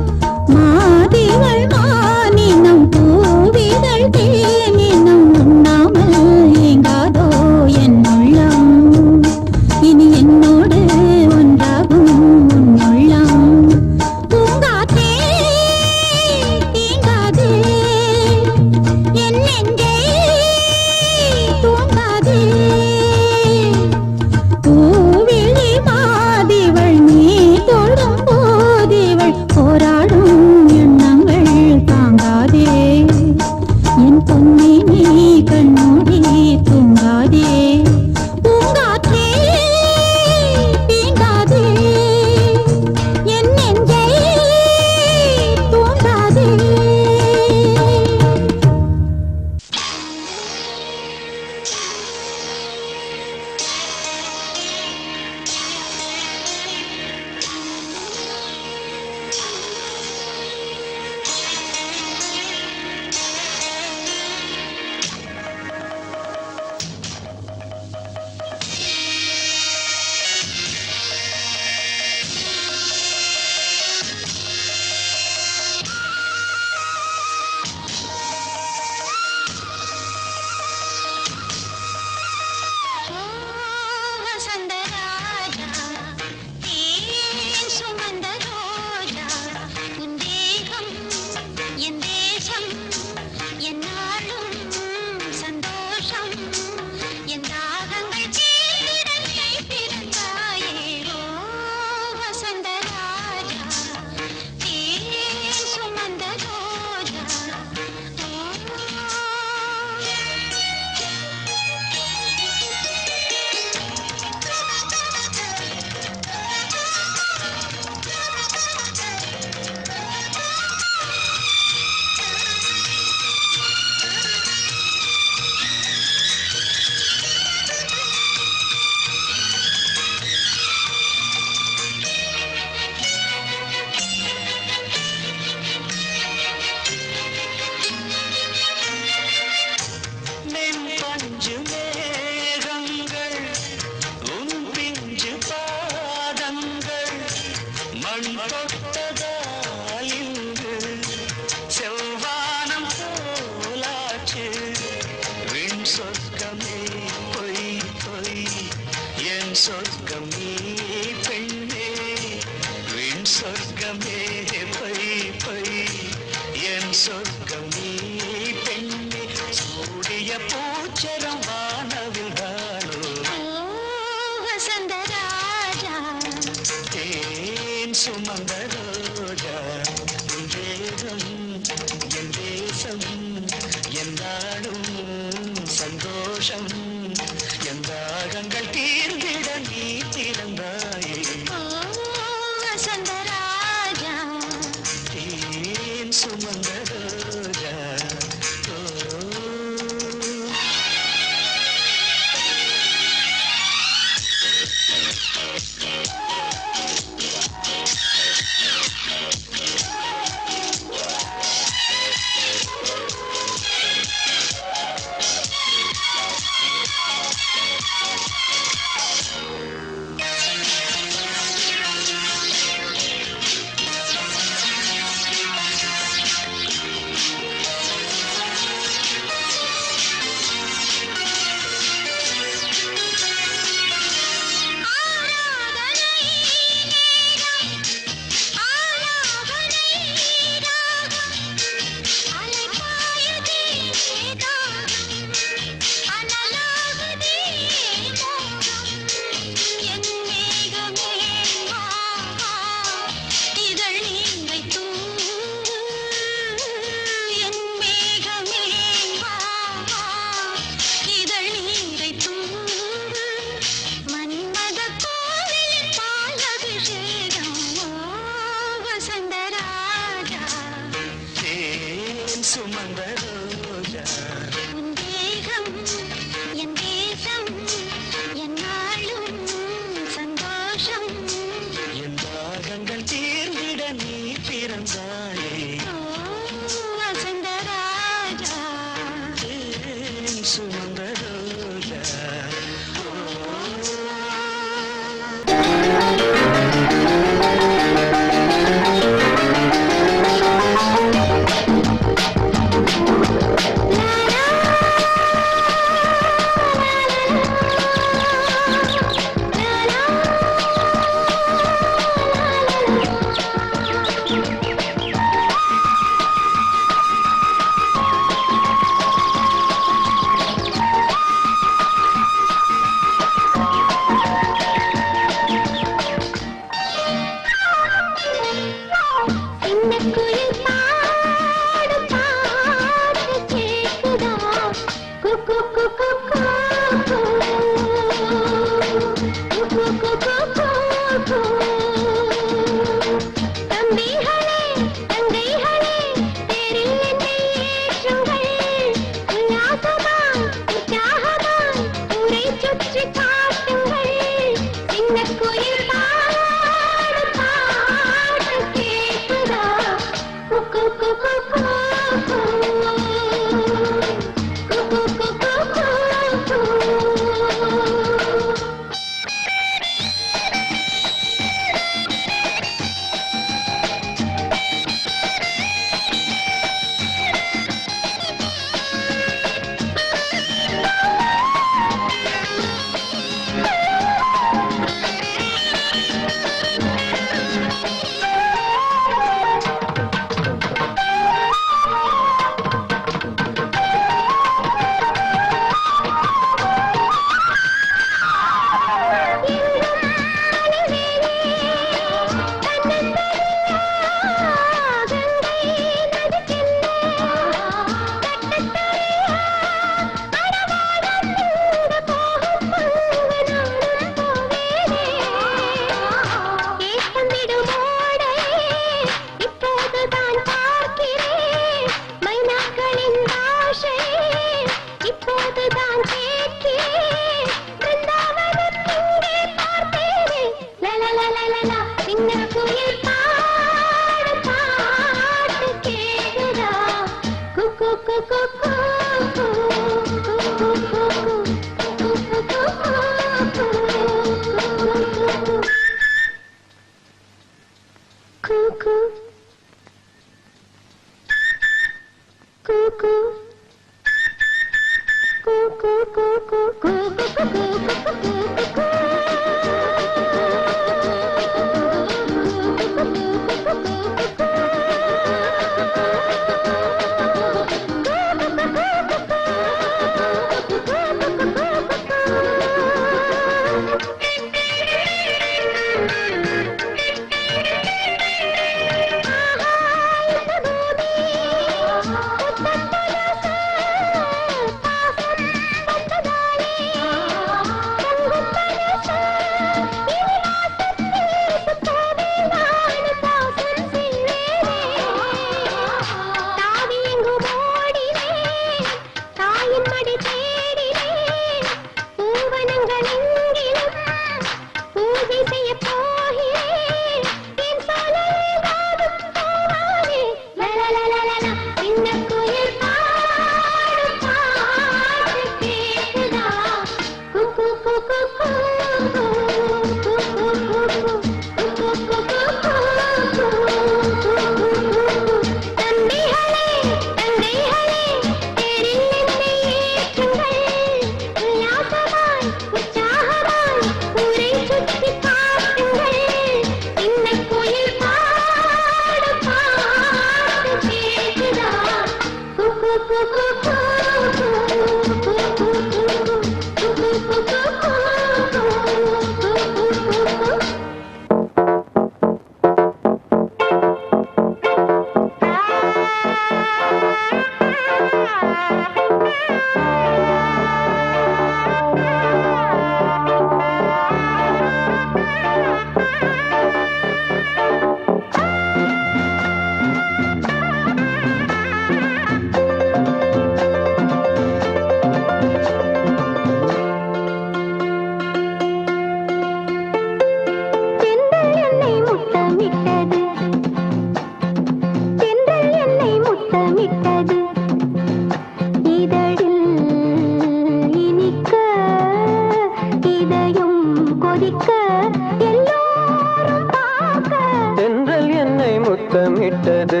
முத்தமிட்டது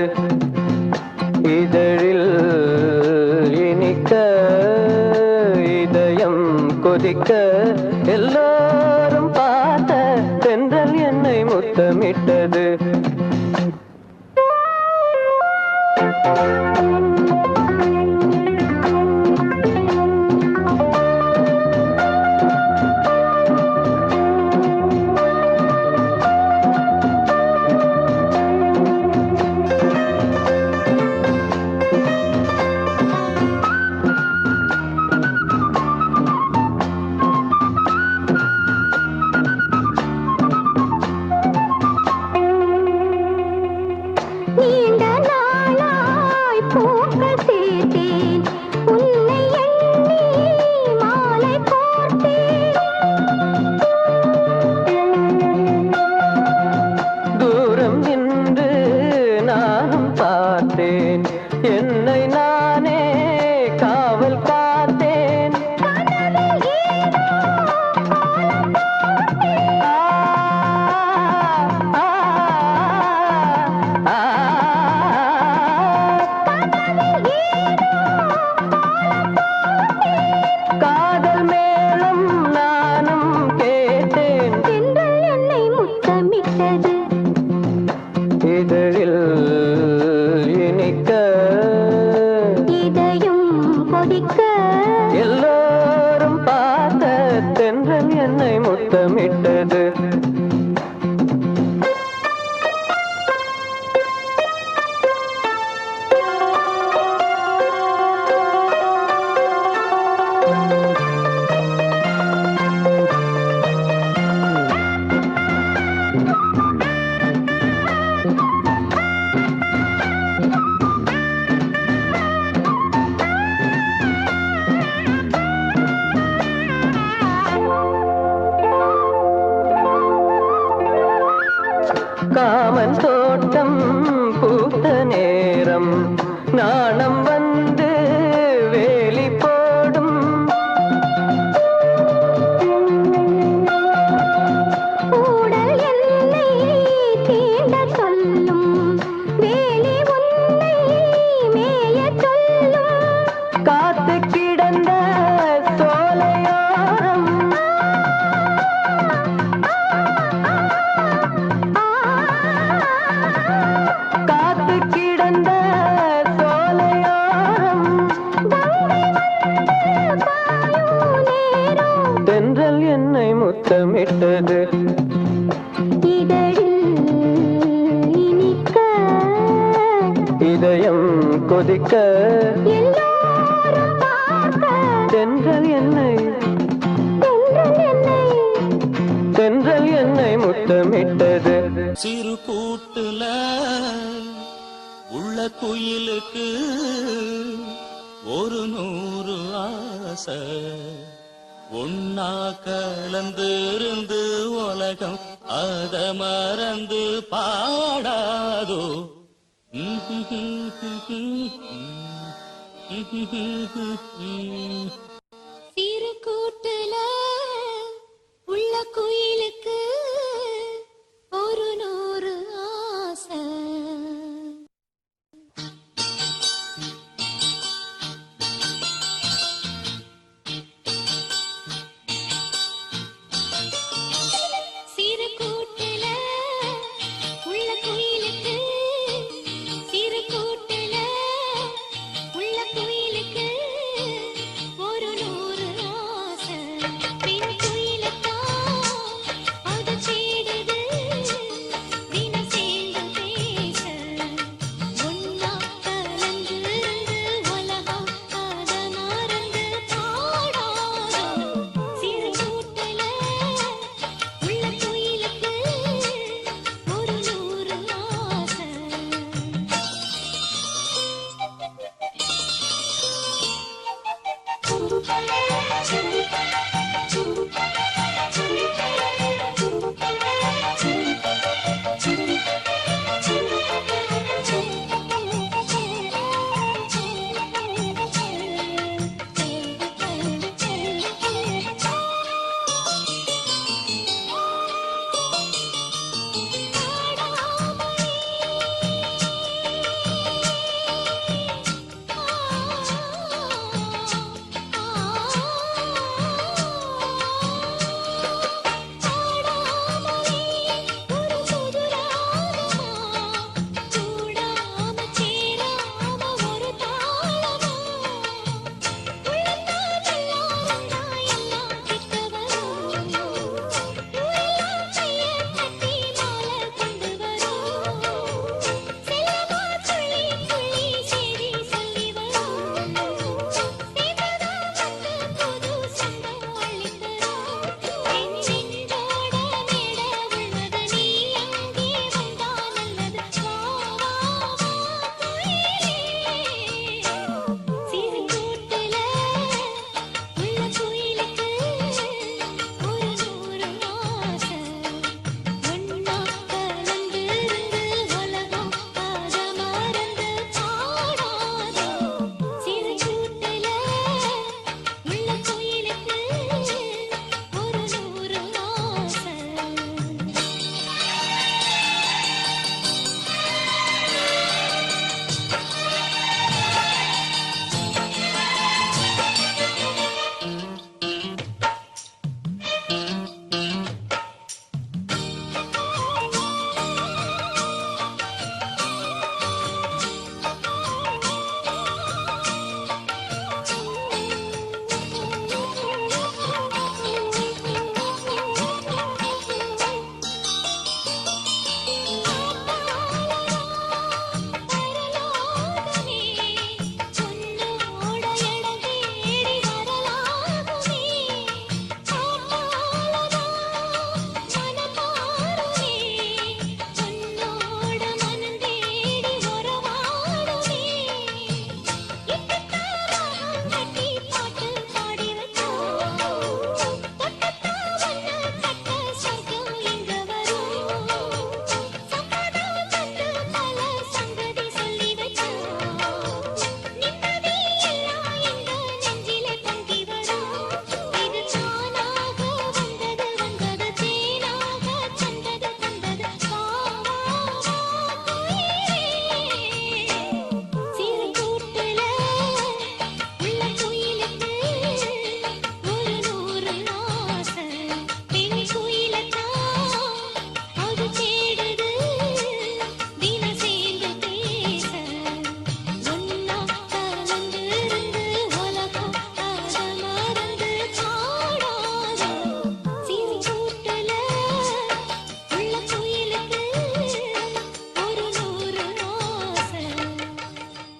இதழில் இனிக்க இதயம் கொதிக்க எல்லாரும் பார்த்த தென்றல் என்னை முத்தமிட்டது. என்னை நானே காவல் காத்தேன். காதல் மேலும் நானும் கேட்டேன். என்னை முத்தமிட்டது இதழில் இனிக்க இதயம் கொதிக்க எல்லோரும் பார்த்த தென்றல் என்னை முத்தமிட்டது. காமன் தோட்டம் பூத்த நேரம் நாணம் வந்து இதயம் கொதிக்க எல்லோரும் பார்க்க தென்றல் என்னை தென்றல் என்னை முத்தமிட்டது. சிறு கூட்டுல உள்ள குயிலுக்கு ஒரு 100 ஆசை ஒன்னா கலந்திருந்து உலகம் அத மறந்து பாடாதோ. சிறு கூட்டுல உள்ள குயிலுக்கு ஒரு 100 ஆசை. சிறு கூட்டுல உள்ள குயிலுக்கு சிறு கூட்டுல உள்ள குயிலுக்கு ஒரு 100 ஆசை. பெண் குயிலத்தான்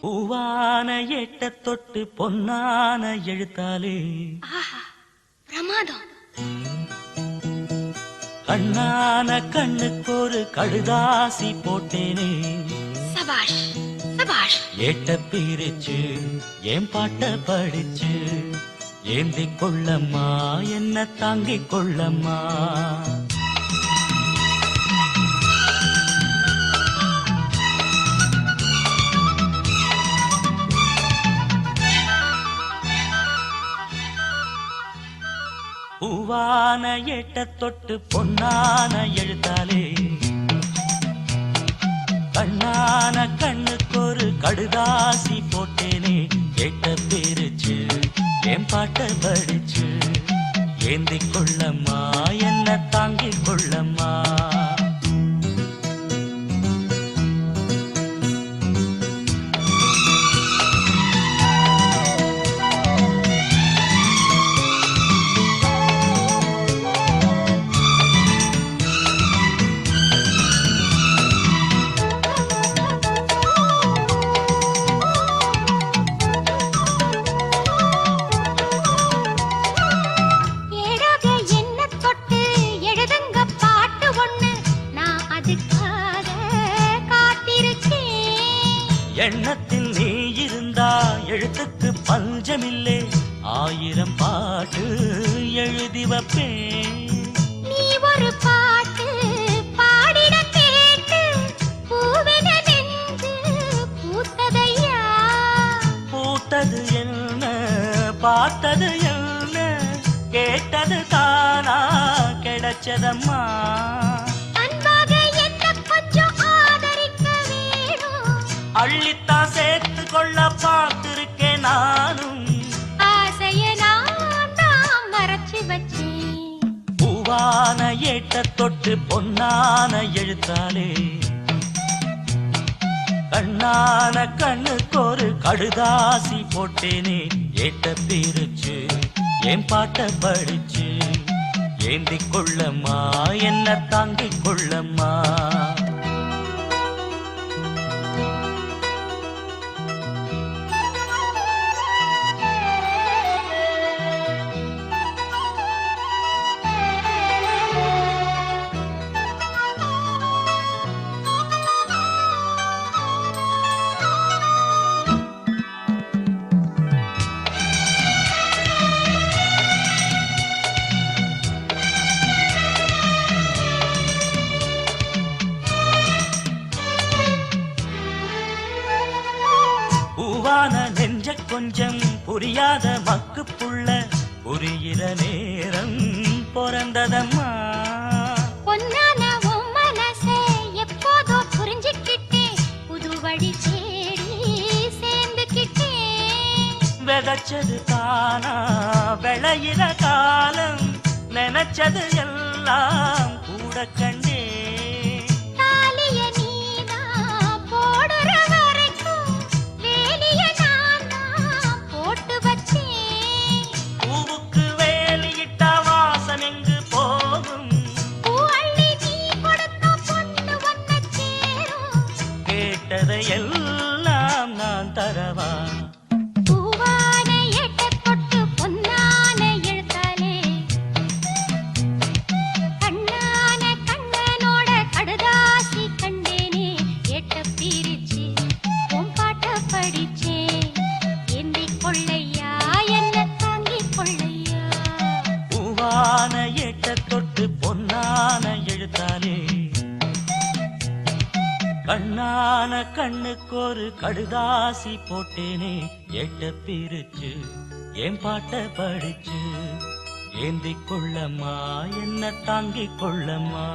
பூவான எட்ட தொட்டு பொன்னான எழுத்தாலே பிரமாதம். கண்ணான கண்ணுக்கு ஒரு கடுதாசி போட்டேனே. சபாஷ் சபாஷ். ஏட்ட பிரிச்சு ஏன் பாட்ட படிச்சு ஏந்திக் கொள்ளம்மா என்ன தாங்கிக் கொள்ளம்மா. பூவான ஏட்ட தொட்டு பொன்னான எழுத்தாலே கண்ணான கண்ணுக்கு ஒரு கடுதாசி போட்டேனே. ஏட்ட பிரிச்சு என் பாட்ட படிச்சு ஏந்திக் கொள்ளம்மா என்ன தாங்கிக் கொள்ளம்மா. எண்ணத்தில் நீ இருந்தா எழுத்துக்கு பஞ்சமில்லை. 1000 பாட்டு எழுதி வைப்பேன். நீ ஒரு பாட்டு பாடிட கேட்டு பூவென நெஞ்சு பூத்ததையா. பூத்தது என்ன பார்த்தது என்ன கேட்டது தானா கிடைச்சதம்மா. அள்ளித்தான் சேர்த்து கொள்ள பார்த்திருக்கேன் நானும். ஆசைய நான் மறைச்சு வச்சேன். பூவான ஏட்ட தொட்டு பொன்னான எழுத்தாலே கண்ணான கண்ணுக்கு ஒரு கடுதாசி போட்டேனே. ஏட்ட பிரிச்சு என் பாட்ட படிச்சு ஏந்திக் கொள்ளம்மா என்ன தாங்கிக் கொள்ளம்மா. பூவான நெஞ்ச கொஞ்சம் புரியாத மக்கு புள்ள புரிகிற நேரம் பிறந்ததம்மா. பொன்னான உன் மனசை எப்போதோ புரிஞ்சுக்கிட்டேன். புது வழி தேடி சேர்ந்துக்கிட்டேன். விதைச்சது தானா விளையிற காலம் நினைச்சது எல்லாம் கூட கண்டே. எல்லாம் நான் தரவா. பூவான எட்ட தொட்டு பொன்னான எழுத்தாலே கண்ணான கண்ணனோட கடுதாசி கண்டேனே. ஏட்ட பிரிச்சு உன் பாட்ட படிச்சே ஏந்திக் கொள்ளையா என்ன தாங்கிக் கொள்ளையா. பூவான ஏட்ட தொட்டு பொன்னான எழுத்தாலே கண்ணான கண்ணுக்கு ஒரு கடுதாசி போட்டேனே. ஏட்ட பிரிச்சு என் பாட்ட படிச்சு ஏந்திக் கொள்ளம்மா என்ன தாங்கிக் கொள்ளம்மா.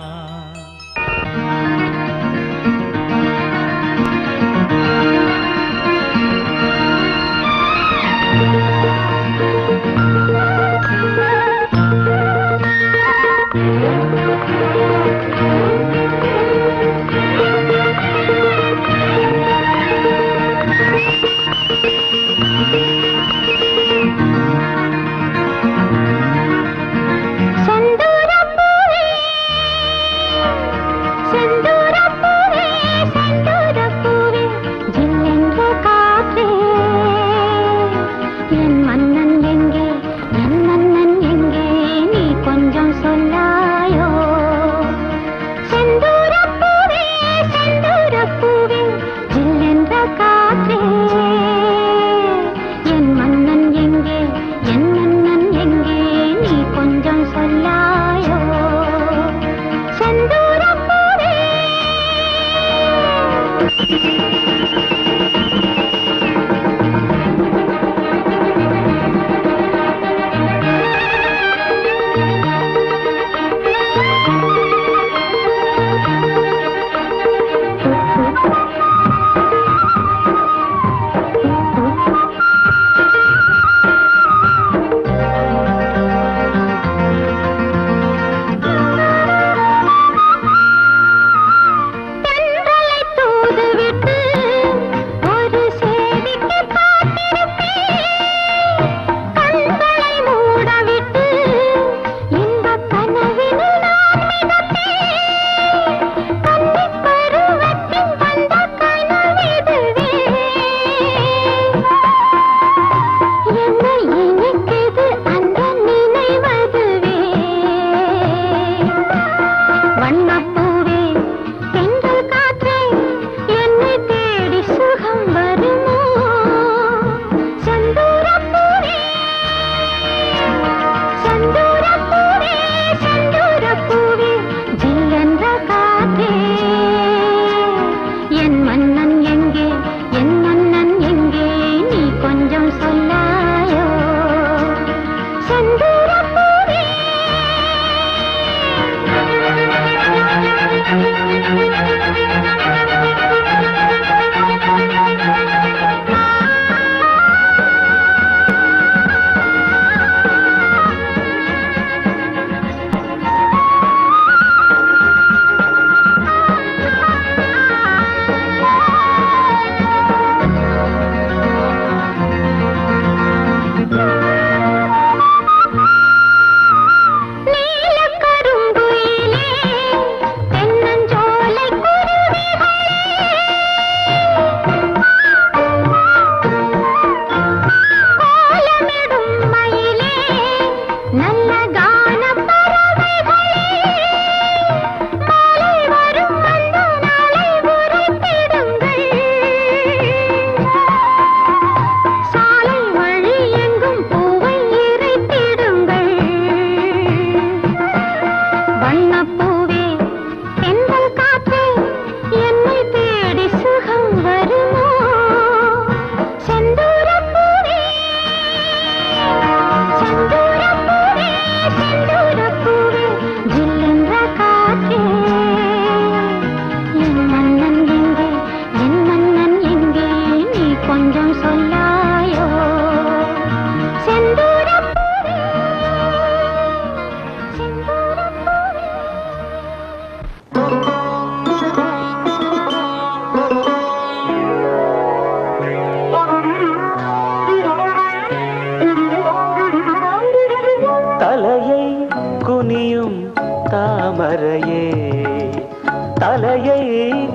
தலையை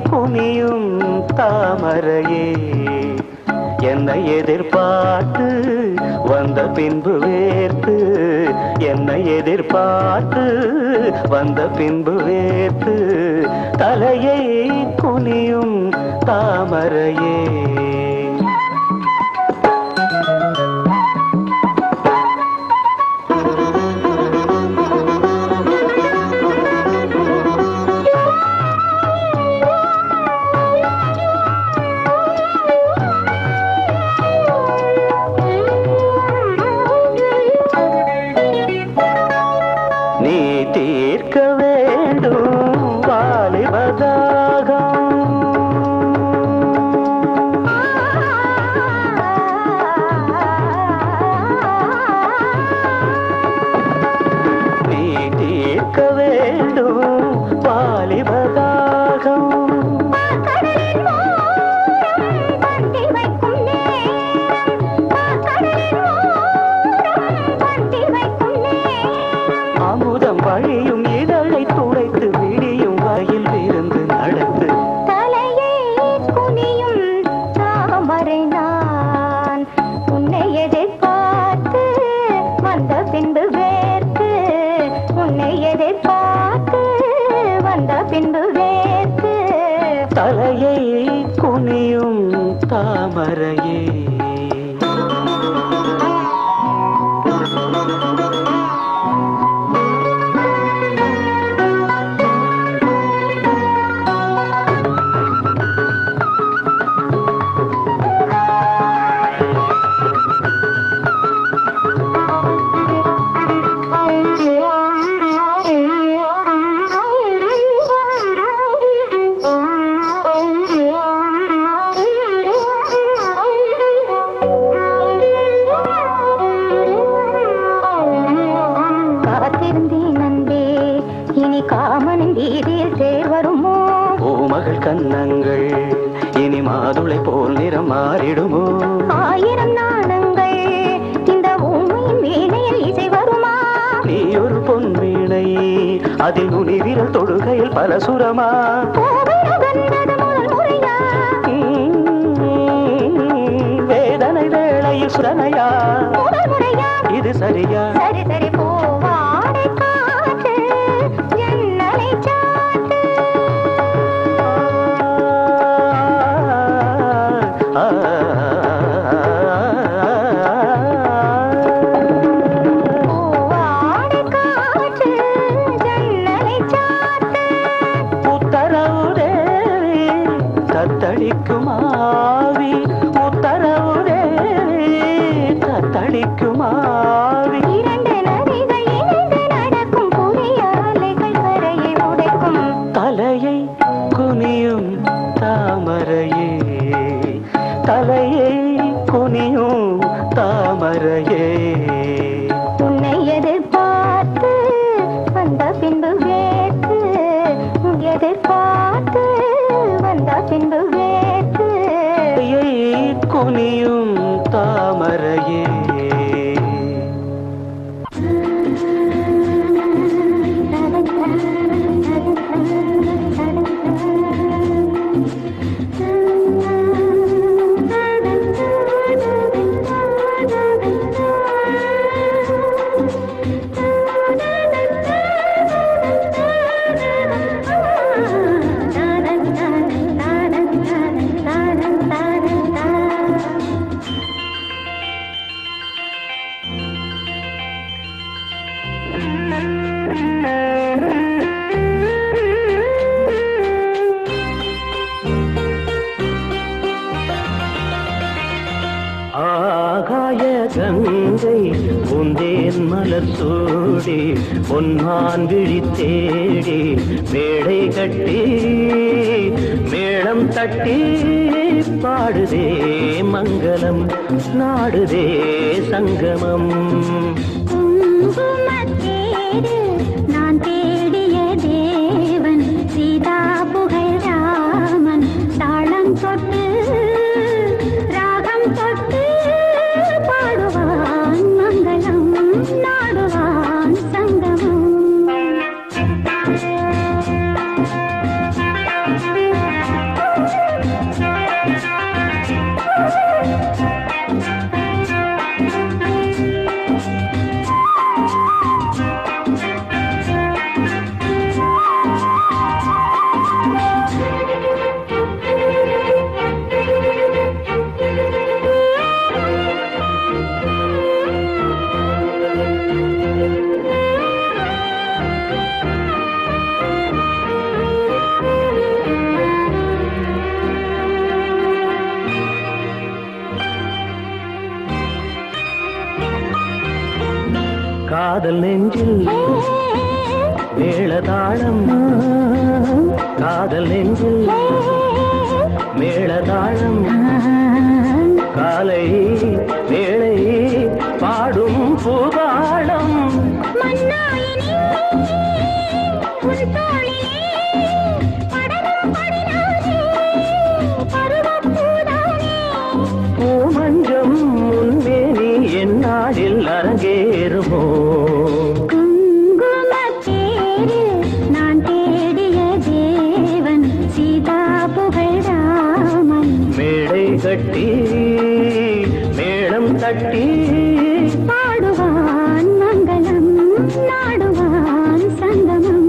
குனியும் தாமரையே என்னை எதிர்பார்த்து வந்த பின்பு வேர்த்து என்னை எதிர்பார்த்து வந்த பின்பு வேர்த்து தலையை குனியும் தாமரையே நீ தீர்க்க வேண்டும் வாலிபதாகம் நீ தீர்க்க வேண்டும் வாலிபதாகம் அமுதம் வழியும் இதழை துடைத்து விடியும் வயல் இருந்து நடத்து தலையை குனியும் தாமரை நான் உன்னை எதிர்பார்த்து வந்த பின்பு வேர்த்து உன்னை எதிர்பார்த்து வந்த பின்பு வேர்த்து தலையை குனியும் தாமரையே காத்திருந்தேன் அன்பே இனி காமனின் வீதியில் தேர் வருமோ பூமகள் கன்னங்கள் இனி மாதுளை போல் நிறம் மாறிடுமோ ஆயிரம் நாணங்கள் இந்த ஊமையின் வீணையில் இசை வருமா நீ ஒரு பொன் வீணை அதில் நுனி விரல் தொடுகையில் பல சுரமா கோவில் வந்தது முதல் முறையா வேதனை வேளையில் சுரனையா முதல் முறையா இது சரியா சரி சரி பூவாடை காற்று ஜன்னலை சாத்து பூவாடை காற்று ஜன்னலை சாத்து உத்தரவு தேவி தத்தளிக்கும் ஆவி உத்தரவு தேவி தத்தளிக்கும் ஆவி இரண்டு நதிகள் இணைந்து நடக்கும் புதிய அலைகள் கரையை உடைக்கும் தலையை குனியும் தாமரையே தலையை குனியும் தாமரையே உன்னை எதிர்பார்த்து வந்த பின்பு வேர்த்து எதிர்பார்த்து வந்த பின்பு வேர்த்து தலையை குனியும் தாமரையே ஆகாய கங்கை உந்தேன் மலர் சூடி பொன்மான் விழி தேடி மேடை கட்டி மேளம் தட்டி பாடுதே மங்களம் நாடுதே சங்கமம் குங்குமத்தேரு நான் தேடிய தேவன் சீதா புகழ் ராமன் தாளம் தொட்டு ராகம் தொட்டு பாடுவான் மங்களம் நாடுவான் சங்கமம் காதல் நெஞ்சில் மேளதாளம் காதல் நெஞ்சில் மேளதாளம் காலை வேளை பாடும் பூபாளம் பூமஞ்சம் முன்மேனி என்னாடில் அரங்கேறுமோ நான் தேடிய தேவன் சீதா புகழாமன் மேடை கட்டி மேளம் தட்டி பாடுவான் மங்களம் நாடுவான் சங்கமம்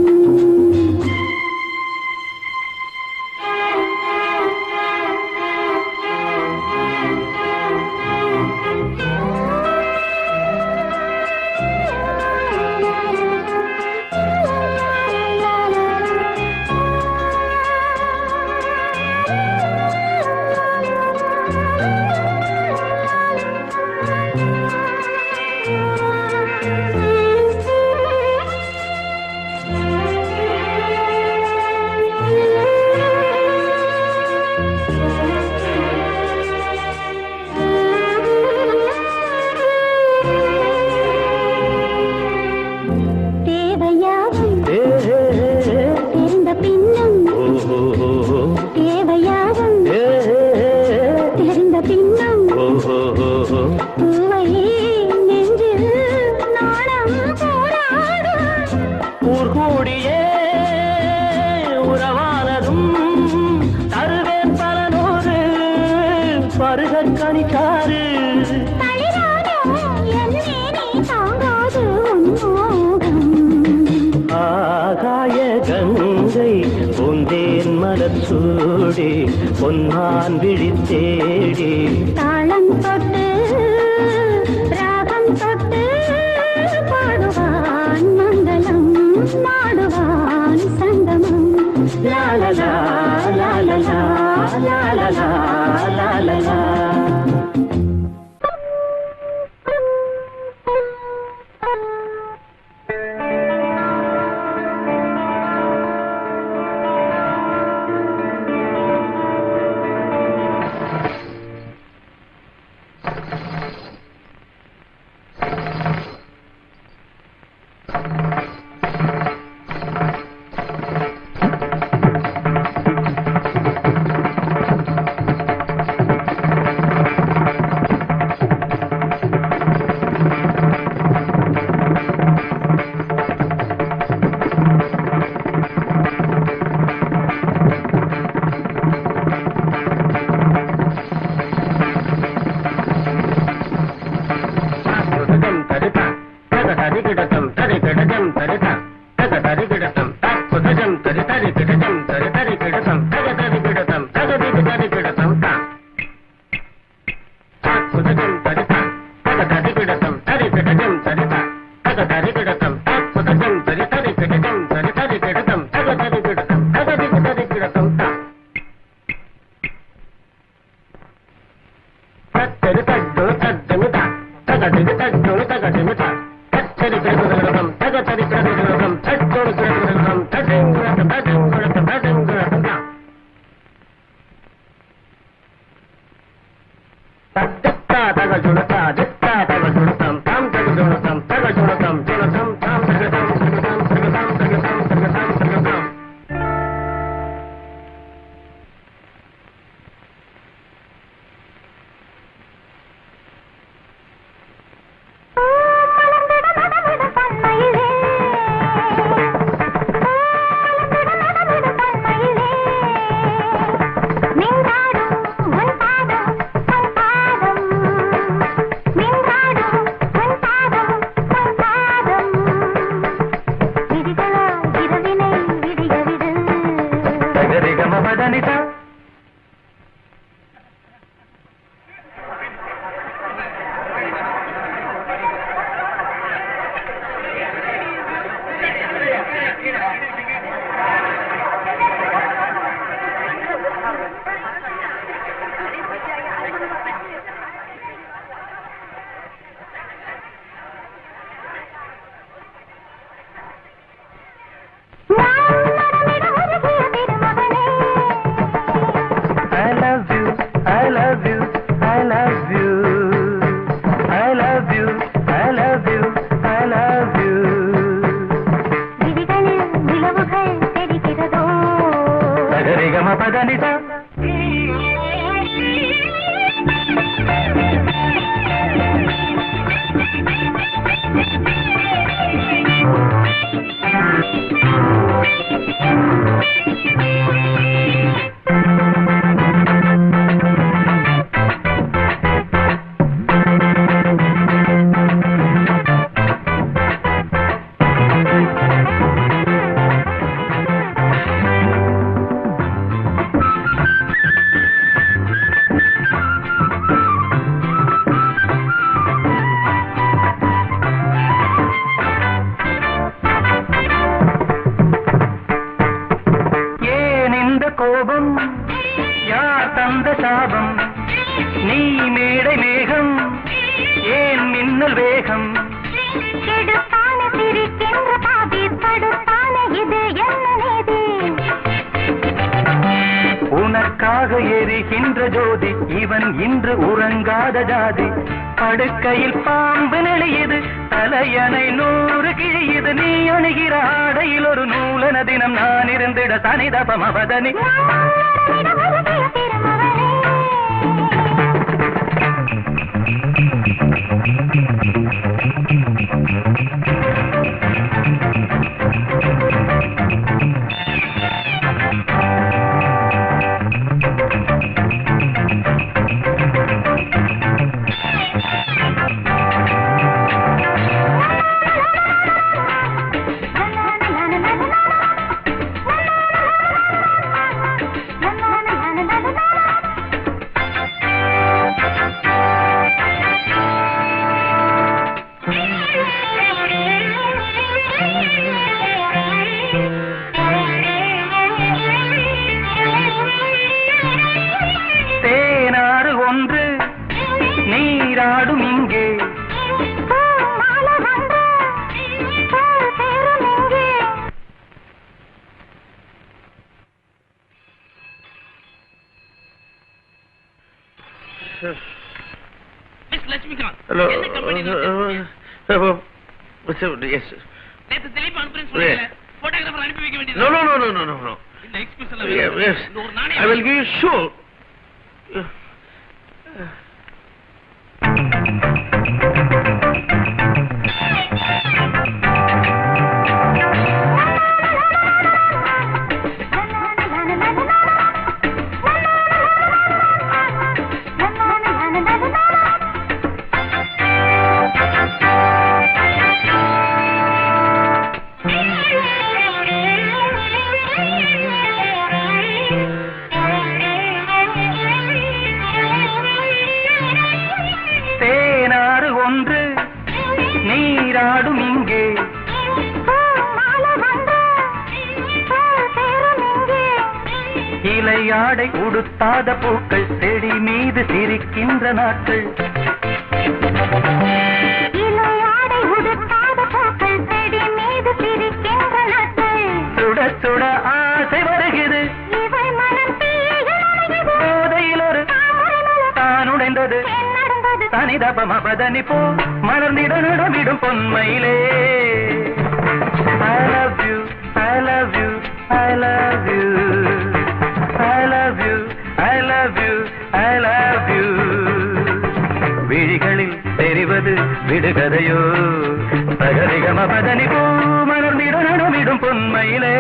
ஊர்கூடியே உறவானதும் தருவேன் பல நூறு பருகக் கனிக்காரு ஆகாய கங்கை பொந்தேன் மலர் சூடி பொன்னான் விழித்தேடி தாளம் தொட்டு ராகம் தொட்டு பாடுவான் மங்களம் நாடுவான் சங்கமம் லாலலா லாலலா லாலலா லாலலா நீ மேடை மேகம் ஏன் மின்னல் வேகம் கெடுத்தான சிரிக்கின்ற பாதி படுத்தான இது என்ன நீதி உனக்காக எரிகின்ற ஜோதி இவன் இன்று உறங்காத ஜாதி படுக்கையில் பாம்பு நெளியது தலையணை 100 கிழியது நீ அணுகிற ஆடையில் ஒரு நூலன தினம் நான் இருந்திட தனிதபம் அவதனி தேனாறு ஒன்று நீராடும் இங்கே மிஸ் லட்சுமிகாந்த் Hello. என்ன கம்பெனில Yes. நேத்து திலீப் அனுப்புறேன்னு சொன்னீங்க போட்டோகிராஃபர் அனுப்பி வைக்க வேண்டியது No. இந்த எக்ஸ்பிரஸ் எல்லாம் Yes. வேணும். இந்த ஒரு நாணயம் I will give you sure. தேனாறு ஒன்று நீராடும் இங்கே இலையாடை உடுத்தாத பூக்கள் செடி மீது சிரிக்கின்ற நாட்கள் சுட சுட ஆசை வருகிறது போதையில் ஒரு தான் உடைந்தது தனிதபமபதனி போ மலர்ந்திட நடமிடும் பொன்மையிலே I love you, I love you, I love you, I love you, I love you, I love you. விழிகளில் தெரிவது விடுகதையோ சகரிகமபதனி போ மலர்ந்திட நடமிடும் பொன்மையிலே